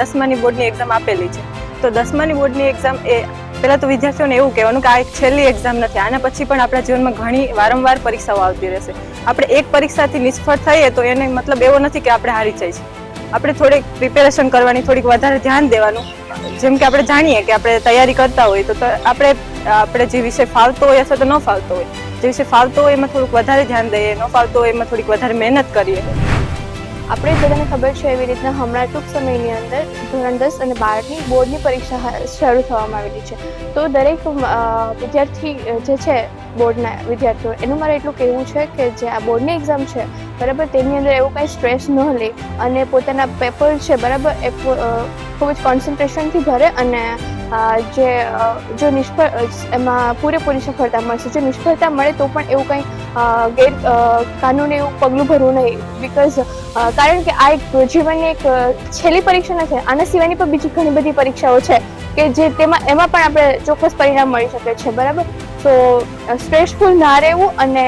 10માની બોર્ડની એક્ઝામ આપેલી છે. તો 10માની બોર્ડની એક્ઝામ એ પહેલાં તો વિદ્યાર્થીઓને એવું કહેવાનું કે આ એક છેલ્લી એક્ઝામ નથી, આના પછી પણ આપણા જીવનમાં ઘણી વારંવાર પરીક્ષાઓ આવતી રહેશે. આપણે એક પરીક્ષાથી નિષ્ફળ થઈએ તો એને મતલબ એવો નથી કે આપણે હારી જઈએ. આપણે થોડીક પ્રિપેરેશન કરવાની, થોડીક વધારે ધ્યાન દેવાનું. જેમ કે આપણે જાણીએ કે આપણે તૈયારી કરતા હોય તો આપણે જે વિષય ફાવતો હોય અથવા તો ન ફાવતો હોય, જે વિષય ફાવતો હોય એમાં થોડુંક વધારે ધ્યાન દઈએ, ન ફાવતો હોય એમાં થોડીક વધારે મહેનત કરીએ. આપણે બધાને ખબર છે એવી રીતના હમણાં ટૂંક સમયની અંદર ધોરણ 10 અને 12ની બોર્ડની પરીક્ષા શરૂ થવામાં આવેલી છે. તો દરેક વિદ્યાર્થી જે છે બોર્ડના વિદ્યાર્થીઓ એનું મારે એટલું કહેવું છે કે જે આ બોર્ડની એક્ઝામ છે બરાબર, તેની અંદર એવું કાંઈ સ્ટ્રેસ ન લે અને પોતાના પેપર છે બરાબર એ ખૂબ જ કોન્સન્ટ્રેશનથી ભરે અને જો નિષ્ફળ એમાં પૂરેપૂરી સફળતા મળશે. જો નિષ્ફળતા મળે તો પણ એવું કંઈ કાનૂની એવું પગલું ભરવું નહીં, બિકોઝ કારણ કે આ એક જીવનની એક છેલ્લી પરીક્ષા નથી, આના સિવાયની પણ બીજી ઘણી બધી પરીક્ષાઓ છે કે જે એમાં પણ આપણે ચોક્કસ પરિણામ મળી શકે છે બરાબર. તો સ્ટ્રેસફુલ ના રહેવું અને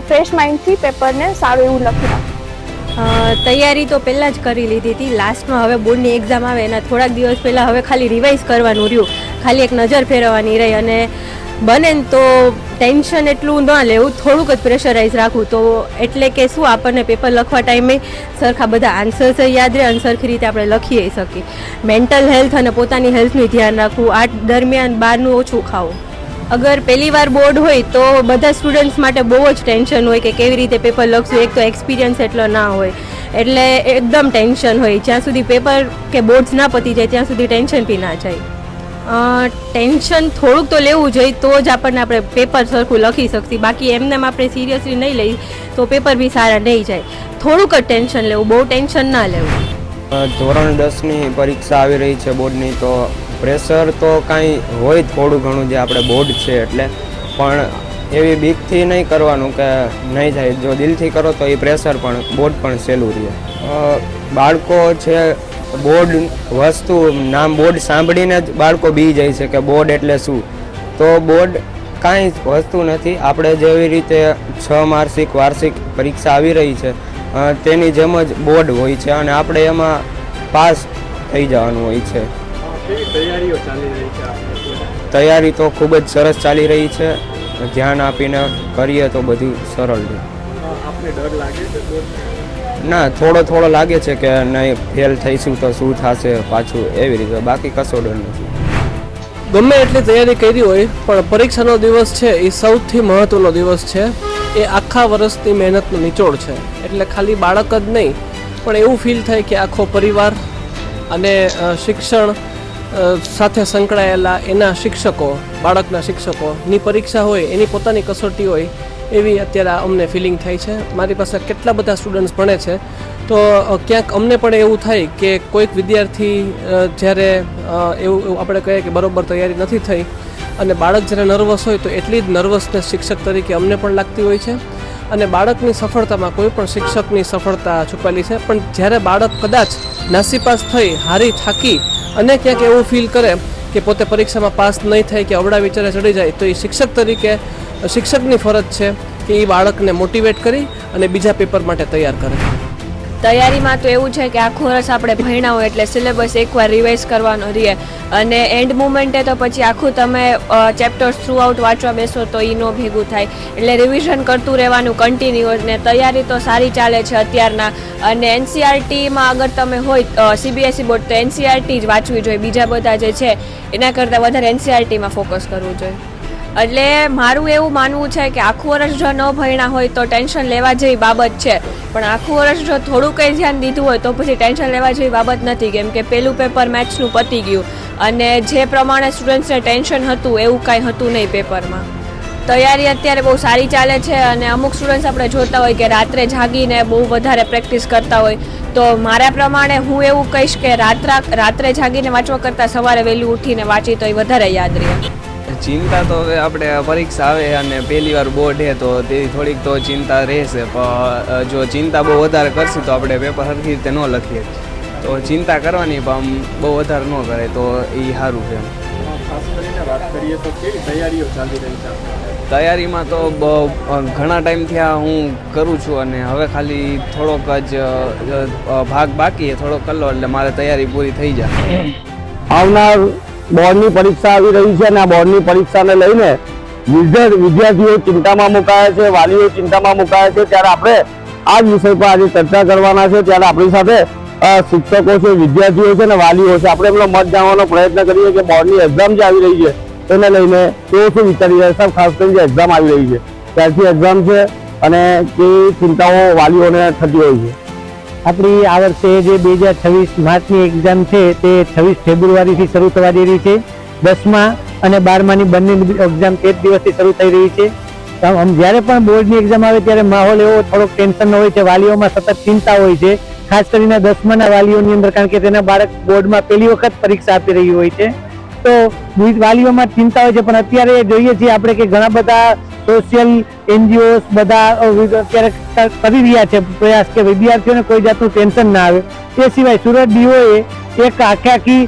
ફ્રેશ માઇન્ડથી પેપરને સારું એવું લખી રાખવું. તૈયારી તો પહેલાં જ કરી લીધી હતી. લાસ્ટમાં હવે બોર્ડની એક્ઝામ આવે એના થોડાક દિવસ પહેલાં હવે ખાલી રિવાઇઝ કરવાનું રહ્યું, ખાલી એક નજર ફેરવવાની રહી અને બને ને તો ટેન્શન એટલું ન લેવું, થોડુંક જ પ્રેશરાઇઝ રાખવું. તો એટલે કે શું આપણને પેપર લખવા ટાઈમે સરખા બધા આન્સર્સ યાદ રહે અને સરખી રીતે આપણે લખી શકીએ. મેન્ટલ હેલ્થ અને પોતાની હેલ્થનું ધ્યાન રાખવું. આ દરમિયાન બહારનું ઓછું ખાવું. અગર પહેલી વાર બોર્ડ હોય તો બધા સ્ટુડન્ટ્સ માટે બહુ જ ટેન્શન હોય કે કેવી રીતે પેપર લખશું. એક તો એક્સપિરિયન્સ એટલો ના હોય એટલે એકદમ ટેન્શન હોય. જ્યાં સુધી પેપર કે બોર્ડ્સ ના પતી જાય ત્યાં સુધી ટેન્શન બી ના જાય. ટેન્શન થોડુંક તો લેવું જોઈએ તો જ આપણે પેપર સરખું લખી શકીએ. બાકી એમને આપણે સિરિયસલી નહીં લઈ તો પેપર બી સારા નહીં જાય. થોડુંક જ ટેન્શન લેવું, બહુ ટેન્શન ના લેવું. ધોરણ 10ની પરીક્ષા આવી રહી છે બોર્ડની, તો પ્રેશર તો કાંઈ હોય થોડું ઘણું જે આપણે બોર્ડ છે એટલે, પણ એવી બીકથી નહીં કરવાનું કે નહીં થાય. જો દિલથી કરો તો એ પ્રેશર પણ બોર્ડ પણ સહેલું રહે. બાળકો છે બોર્ડ વસ્તુ નામ બોર્ડ સાંભળીને જ બાળકો બી જાય છે કે બોર્ડ એટલે શું. તો બોર્ડ કાંઈ વસ્તુ નથી. આપણે જેવી રીતે 6 માસિક વાર્ષિક પરીક્ષા આવી રહી છે તેની જેમ જ બોર્ડ હોય છે અને આપણે એમાં પાસ થઈ જવાનું હોય છે. તૈયારીઓ ચાલી રહી છે? તૈયારી તો ખૂબ જ સરસ ચાલી રહી છે. ધ્યાન આપીને કરીએ તો બધું સરળ રહે. આપને ડર લાગે છે? ના, થોડો લાગે છે કે નહીં ફેલ થઈશું તો શું થશે પાછું, એવી રીતે. બાકી કશો ડર નથી. ગમે એટલી તૈયારી કરી હોય પણ પરીક્ષાનો દિવસ છે એ સૌથી મહત્વનો દિવસ છે. એ આખા વર્ષની મહેનતનો નિચોડ છે. એટલે ખાલી બાળક જ નહીં પણ એવું ફીલ થાય કે આખો પરિવાર અને શિક્ષણ સાથે સંકળાયેલા એના શિક્ષકો, બાળકના શિક્ષકોની પરીક્ષા હોય, એની પોતાની કસોટી હોય, એવી અત્યારે અમને ફિલિંગ થાય છે. મારી પાસે કેટલા બધા સ્ટુડન્ટ્સ ભણે છે તો ક્યાંક અમને પણ એવું થાય કે કોઈક વિદ્યાર્થી જ્યારે એવું આપણે કહીએ કે બરોબર તૈયારી નથી થઈ અને બાળક જ્યારે નર્વસ હોય તો એટલી જ નર્વસનેસ શિક્ષક તરીકે અમને પણ લાગતી હોય છે. અને બાળકની સફળતામાં કોઈ પણ શિક્ષકની સફળતા છુપાયેલી છે. પણ જ્યારે બાળક કદાચ નાસીપાસ થઈ હારી થાકી અને ક્યાંક એવું ફીલ કરે કે પોતે પરીક્ષામાં પાસ નહીં થાય કે અવળા વિચારે ચડી જાય, તો એ શિક્ષક તરીકે શિક્ષકની ફરજ છે કે એ બાળકને મોટિવેટ કરી અને બીજા પેપર માટે તૈયાર કરે. તૈયારીમાં તો એવું છે કે આખું વર્ષ આપણે ભણ્યા હોય એટલે સિલેબસ એકવાર રિવાઇઝ કરવાનો રહે અને એન્ડ મુમેન્ટે તો પછી આખું તમે ચેપ્ટર્સ થ્રુ આઉટ વાંચવા બેસો તો એ નો ભેગું થાય, એટલે રિવિઝન કરતું રહેવાનું કન્ટિન્યુઅસ. ને તૈયારી તો સારી ચાલે છે અત્યારના. અને એનસીઆરટીમાં અગર તમે હોય સીબીએસઈ બોર્ડ તો એનસીઆરટી જ વાંચવી જોઈએ, બીજા બધા જે છે એના કરતાં વધારે એનસીઆરટીમાં ફોકસ કરવું જોઈએ. એટલે મારું એવું માનવું છે કે આખું વર્ષ જો ન ભણ્યા હોય તો ટેન્શન લેવા જેવી બાબત છે, પણ આખું વર્ષ જો થોડું કંઈ ધ્યાન દીધું હોય તો પછી ટેન્શન લેવા જેવી બાબત નથી. કેમ કે પહેલું પેપર મેથ્સનું પતી ગયું અને જે પ્રમાણે સ્ટુડન્ટ્સને ટેન્શન હતું એવું કાંઈ હતું નહીં પેપરમાં. તૈયારી અત્યારે બહુ સારી ચાલે છે અને અમુક સ્ટુડન્ટ્સ આપણે જોતા હોય કે રાત્રે જાગીને બહુ વધારે પ્રેક્ટિસ કરતા હોય, તો મારા પ્રમાણે હું એવું કહીશ કે રાત્રે જાગીને વાંચવા કરતાં સવારે વહેલું ઉઠીને વાંચી તો એ વધારે યાદ રહે. ચિંતા તો હવે આપણે પરીક્ષા આવે અને પહેલી વાર બોર્ડ છે તો તે થોડીક તો ચિંતા રહેશે, પણ જો ચિંતા બહુ વધારે કરશું તો આપણે પેપર સરખી રીતે ન લખીએ, તો ચિંતા કરવાની પણ આમ બહુ વધારે ન કરે તો એ સારું છે. ખાસ કરીને વાત કરીએ તો કેવી તૈયારીઓ ચાલી રહી છે? તૈયારીમાં તો ઘણા ટાઈમથી આ હું કરું છું અને હવે ખાલી થોડોક જ ભાગ બાકી થોડોક કરી લો એટલે મારે તૈયારી પૂરી થઈ જાય. આવનાર બોર્ડની પરીક્ષા આવી રહી છે અને આ બોર્ડની પરીક્ષાને લઈને વિદ્યાર્થીઓ ચિંતામાં મુકાયા છે, વાલીઓ ચિંતામાં મુકાયા છે, ત્યારે આપણે આ જ વિષય પર આજે ચર્ચા કરવાના છે. ત્યારે આપણી સાથે શિક્ષકો છે, વિદ્યાર્થીઓ છે અને વાલીઓ છે. આપણે એમનો મત જાણવાનો પ્રયત્ન કરીએ કે બોર્ડની એક્ઝામ જે આવી રહી છે તેને લઈને તેઓ શું વિચારી રહ્યા છે. ખાસ કરીને જે એક્ઝામ આવી રહી છે ત્યારથી એક્ઝામ છે અને કેવી ચિંતાઓ વાલીઓને થતી હોય છે. આપણી આ વર્ષે જે 2026 માર્ચની એક્ઝામ છે તે 26 ફેબ્રુઆરીથી શરૂ થવા જઈ રહી છે. 10મા અને 12માની બંને એક્ઝામ તે જ દિવસથી શરૂ થઈ રહી છે. જ્યારે પણ બોર્ડની એક્ઝામ આવે ત્યારે માહોલ એવો થોડોક ટેન્શનનો હોય છે, વાલીઓમાં સતત ચિંતા હોય છે, ખાસ કરીને 10માના વાલીઓની અંદર, કારણ કે તેના બાળક બોર્ડમાં પહેલી વખત પરીક્ષા આપી રહ્યું હોય છે તો વાલીઓમાં ચિંતા હોય છે. પણ અત્યારે જોઈએ છીએ આપણે કે ઘણા બધા સોશિયલ એનજીઓસ બધા અત્યારે કરી રહ્યા છે પ્રયાસ કે વિદ્યાર્થીઓને કોઈ જાતનું ટેન્શન ના આવે. તે સિવાય સુરત ડીઓએ એક આખી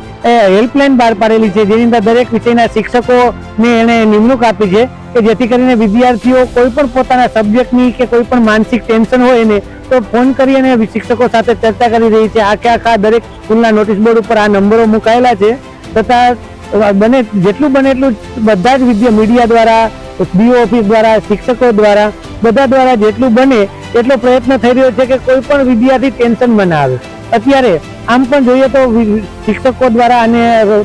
હેલ્પલાઇન બહાર પાડેલી છે જેની અંદર દરેક વિષયના શિક્ષકોને એણે નિમણૂક આપી છે કે જેથી કરીને વિદ્યાર્થીઓ કોઈ પણ પોતાના સબ્જેક્ટની કે કોઈ પણ માનસિક ટેન્શન હોય એને તો ફોન કરી અને શિક્ષકો સાથે ચર્ચા કરી રહી છે. આખા દરેક સ્કૂલના નોટિસ બોર્ડ ઉપર આ નંબરો મુકાયેલા છે તથા જેટલું બને એટલું બધા જ મીડિયા દ્વારા, ડીઓ ઓફિસ દ્વારા, શિક્ષકો દ્વારા, બધા દ્વારા જેટલું બને એટલો પ્રયત્ન થઈ રહ્યો છે કે કોઈ પણ વિદ્યાર્થી ટેન્શનમાં ના આવે. અત્યારે આમ પણ જોઈએ તો શિક્ષકો દ્વારા આને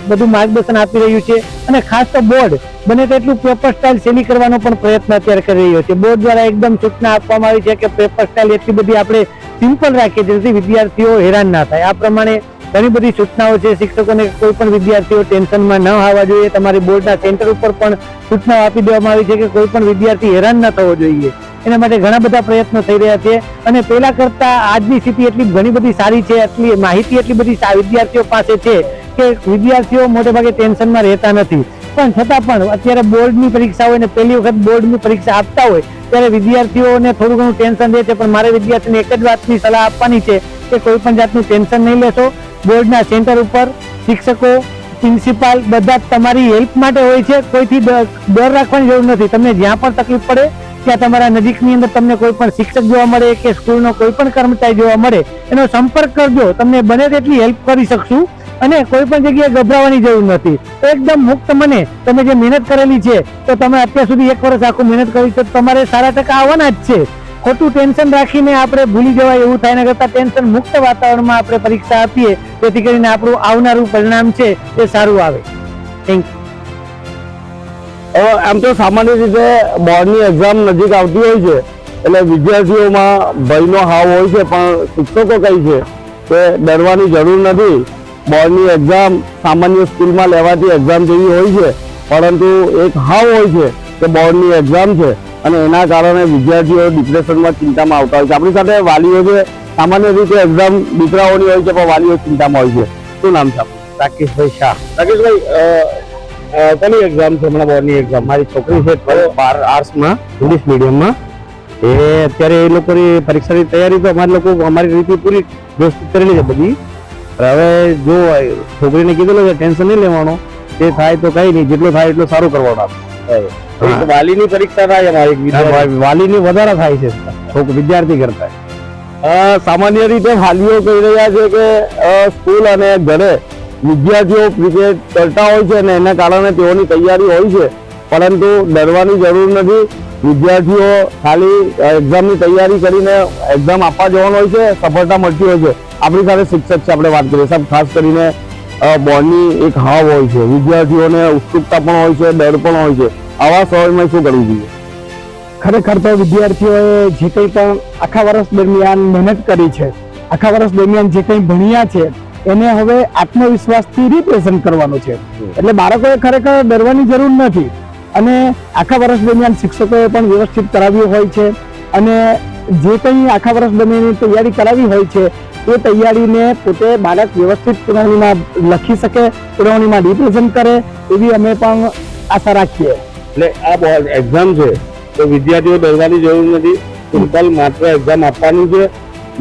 બધું માર્ગદર્શન આપી રહ્યું છે અને ખાસ તો બોર્ડ બને તેટલું પેપર સ્ટાઇલ શૈલી કરવાનો પણ પ્રયત્ન અત્યારે કરી રહ્યો છે. બોર્ડ દ્વારા એકદમ સૂચના આપવામાં આવી છે કે પેપર સ્ટાઇલ એટલી બધી આપણે સિમ્પલ રાખીએ જેથી વિદ્યાર્થીઓ હેરાન ના થાય. આ પ્રમાણે ઘણી બધી સૂચનાઓ છે. શિક્ષકોને કોઈ પણ વિદ્યાર્થીઓ ટેન્શનમાં ન આવવા જોઈએ. તમારી બોર્ડના સેન્ટર ઉપર પણ સૂચનાઓ આપી દેવામાં આવી છે કે કોઈ પણ વિદ્યાર્થી હેરાન ન થવો જોઈએ. એના માટે ઘણા બધા પ્રયત્નો થઈ રહ્યા છે અને પહેલા કરતા આજની સ્થિતિ એટલી ઘણી બધી સારી છે, એટલી માહિતી એટલી બધી વિદ્યાર્થીઓ પાસે છે કે વિદ્યાર્થીઓ મોટે ભાગે ટેન્શનમાં રહેતા નથી. પણ છતાં પણ અત્યારે બોર્ડની પરીક્ષા હોય ને પહેલી વખત બોર્ડની પરીક્ષા આપતા હોય ત્યારે વિદ્યાર્થીઓને થોડું ઘણું ટેન્શન રહે છે. પણ મારે વિદ્યાર્થીને એક જ વાતની સલાહ આપવાની છે કે કોઈ પણ જાતનું ટેન્શન નહીં લેશો. બોર્ડના સેન્ટર ઉપર શિક્ષકો, પ્રિન્સિપાલ બધા તમારી હેલ્પ માટે હોય છે. કોઈથી ડર રાખવાની જરૂર નથી. તમને જ્યાં પણ તકલીફ પડે ત્યાં તમારા નજીકની અંદર તમને કોઈ પણ શિક્ષક જોવા મળે કે સ્કૂલનો કોઈ પણ કર્મચારી જોવા મળે એનો સંપર્ક કરજો. તમને બને તેટલી હેલ્પ કરી શકશું અને કોઈ પણ જગ્યાએ ગભરાવાની જરૂર નથી. તો એકદમ મુક્ત મને તમે જે મહેનત કરેલી છે તો તમે અત્યાર સુધી 1 વર્ષ આખું મહેનત કરી છે તમારે સારા ટકા આવવાના જ છે. ખોટું ટેન્શન રાખીને આપણે ભૂલી જવાય એવું થાય ને કરતાં ટેન્શન મુક્ત વાતાવરણમાં આપણે પરીક્ષા આપીએ જેથી કરીને આપણું આવનારું પરિણામ છે એ સારું આવે. Thank you. આમ તો સામાન્ય રીતે બોર્ડની એક્ઝામ નજીક આવતી હોય છે એટલે વિદ્યાર્થીઓમાં ભયનો હાવ હોય છે, પણ શિક્ષકો કહે છે કે ડરવાની જરૂર નથી. બોર્ડની એક્ઝામ સામાન્ય સ્કૂલમાં લેવાતી એક્ઝામ જેવી હોય છે, પરંતુ એક હાવ હોય છે કે બોર્ડની એક્ઝામ છે અને એના કારણે વિદ્યાર્થીઓ ડિપ્રેશનમાં, ચિંતામાં આવતા હોય છે. આપણી સાથે વાલીઓ છે. સામાન્ય રીતે એક્ઝામ દીકરાઓની હોય છે પણ વાલીઓ ચિંતામાં હોય છે. શું નામ છે આપનું? રાકેશભાઈ શાહ. રાકેશભાઈ, કોની એક્ઝામ છે હમણાં બોર્ડની એક્ઝામ? મારી છોકરી છે 12 આર્ટ્સમાં ઇંગ્લિશ મીડિયમમાં એ અત્યારે એ લોકોની પરીક્ષાની તૈયારી તો અમારી રીતે પૂરી વ્યવસ્થિત કરેલી છે બધી. હવે જો છોકરીને કીધેલું છે ટેન્શન નહીં લેવાનું, તે થાય તો કઈ નહીં, જેટલું થાય એટલું સારું કરવાનું. વાલીની પરીક્ષા થાય અમારી, વાલીની વધારે થાય છે વિદ્યાર્થી કરતા. સામાન્ય રીતે વાલીઓ કહી રહ્યા છે કે સ્કૂલ અને ઘરે વિદ્યાર્થીઓ ક્રિકેટ કરતા હોય છે અને એના કારણે તેઓની તૈયારી હોય છે, પરંતુ ડરવાની જરૂર નથી. વિદ્યાર્થીઓ ખાલી એક્ઝામની તૈયારી કરીને એક્ઝામ આપવા જવાનું હોય છે, સફળતા મળતી હોય છે. આપણી સાથે શિક્ષક છે, આપણે વાત કરીએ સાહેબ. ખાસ કરીને બોર્ડની એક હાવ હોય છે, વિદ્યાર્થીઓને ઉત્સુકતા પણ હોય છે, ડર પણ હોય છે. આવા સમયમાં શું કરવું જોઈએ? ખરેખર તો વિદ્યાર્થીઓએ જે કંઈ પણ આખા વર્ષ દરમિયાન મહેનત કરી છે, આખા વર્ષ દરમિયાન જે કંઈ ભણ્યા છે એને હવે આત્મવિશ્વાસથી રિપ્રેઝન્ટ કરવાનું છે. એટલે બાળકોએ ખરેખર ડરવાની જરૂર નથી. અને આખા વર્ષ દરમિયાન શિક્ષકોએ પણ વ્યવસ્થિત કરાવ્યું હોય છે અને જે કંઈ આખા વર્ષ દરમિયાન તૈયારી કરાવી હોય છે એ તૈયારીને પોતે બાળક વ્યવસ્થિત પુરવણીમાં લખી શકે, પુરવણીમાં રિપ્રેઝન્ટ કરે એવી અમે પણ આશા રાખીએ. એટલે આ એક્ઝામ છે તો વિદ્યાર્થીઓ ડરવાની જરૂર નથી. સિમ્પલ માત્ર એક્ઝામ આપવાની છે.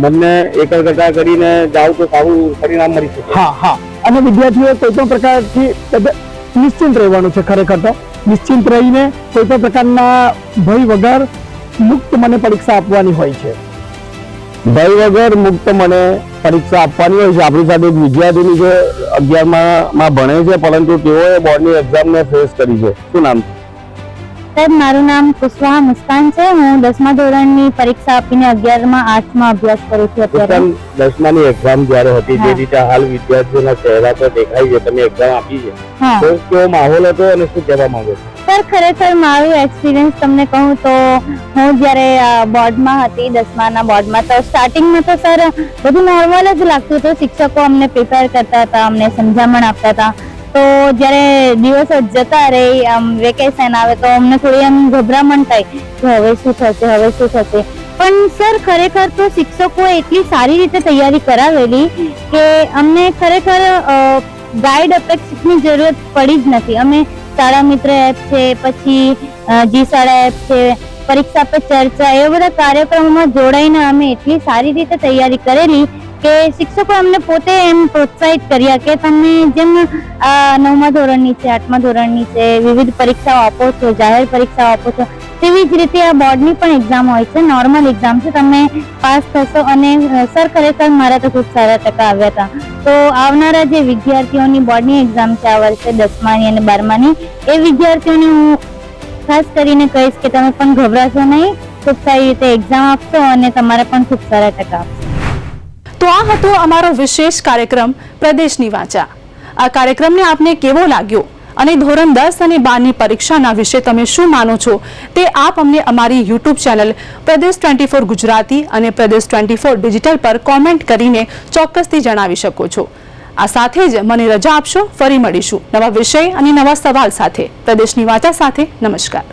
મનને એકાગ્રતા કરીને જાવ તો સારું પરિણામ મળી શકે. હા. અને વિદ્યાર્થીઓએ કોઈ પણ પ્રકારથી નિશ્ચિંત રહેવાનું છે. ખરેખર તો નિશ્ચિંત રહીને કોઈ પણ પ્રકારના ભય વગર મુક્ત મને પરીક્ષા આપવાની હોય છે. ભય વગર મુક્ત મને પરીક્ષા આપવાની હોય છે. આપણી સાથે એક વિદ્યાર્થીની છે, 11માં ભણે છે, પરંતુ તેઓએ બોર્ડની એક્ઝામને ફેસ કરી છે. શું નામ? સાહેબ, મારું નામ કુશવાહા મુસ્કાન છે. હું 10મા ધોરણની પરીક્ષા આપીને 11માં 8માં અભ્યાસ કરું છું અત્યારે. 10માની એક્ઝામ જ્યારે હતી તે રીતે હાલ વિદ્યાર્થીઓના ચહેરા પર દેખાય છે. તમે એક્ઝામ આપી છે, તો કેવો માહોલ હતો અને શું કહેવા માંગો છો? સર, ખરેખર મારું એક્સપિરિયન્સ તમને કહું તો હું જ્યારે બોર્ડમાં હતી, 10માના બોર્ડમાં, તો સ્ટાર્ટિંગમાં તો સર બધું નોર્મલ જ લાગતું હતું. શિક્ષકો અમને પ્રિપેર કરતા હતા, અમને સમજામણ આપતા હતા. તો જ્યારે દિવસો જતા રહે, આમ વેકેશન આવે તો અમને થોડી એમ ગભરામણ થાય કે હવે શું થશે. પણ સર ખરેખર તો શિક્ષકોએ એટલી સારી રીતે તૈયારી કરાવેલી કે અમને ખરેખર ગાઈડ અપેક્ષિતની જરૂરત પડી જ નથી. અમે શાળા મિત્ર એપ છે, પછી જી શાળા એપ છે, પરીક્ષા પર ચર્ચા, એવા બધા કાર્યક્રમોમાં જોડાઈને અમે એટલી સારી રીતે તૈયારી કરેલી કે શિક્ષકો અમને પોતે એમ પ્રોત્સાહિત કર્યા કે તમે જેમ 9મા ધોરણની છે, 8મા ધોરણની છે, વિવિધ પરીક્ષાઓ આપો છો, જાહેર પરીક્ષાઓ આપો છો, તેવી જ રીતે આ બોર્ડની પણ એક્ઝામ હોય છે. નોર્મલ એક્ઝામ છે, તમે પાસ થશો. અને સર ખરેખર મારા તો ખૂબ સારા ટકા આવ્યા હતા. તો આવનારા જે વિદ્યાર્થીઓની બોર્ડની એક્ઝામ છે આ વર્ષે 10માની અને 12માની, એ વિદ્યાર્થીઓને હું ખાસ કરીને કહીશ કે તમે પણ ગભરાશો નહીં, ખૂબ સારી રીતે એક્ઝામ આપશો અને તમારા પણ ખૂબ સારા ટકા આપશો. તો આ હતો અમારો વિશેષ કાર્યક્રમ પ્રદેશની વાચા. આ કાર્યક્રમને આપને કેવો લાગ્યો અને ધોરણ 10 અને 12ની પરીક્ષાના વિશે તમે શું માનો છો તે આપ અમને અમારી YouTube ચેનલ પ્રદેશ 24 ગુજરાતી અને પ્રદેશ 24 ડિજિટલ પર કોમેન્ટ કરીને ચોક્કસથી જણાવી શકો છો. આ સાથે જ મને રજા આપશો. ફરી મળીશું નવા વિષય અને નવા સવાલ સાથે. પ્રદેશની વાચા સાથે નમસ્કાર.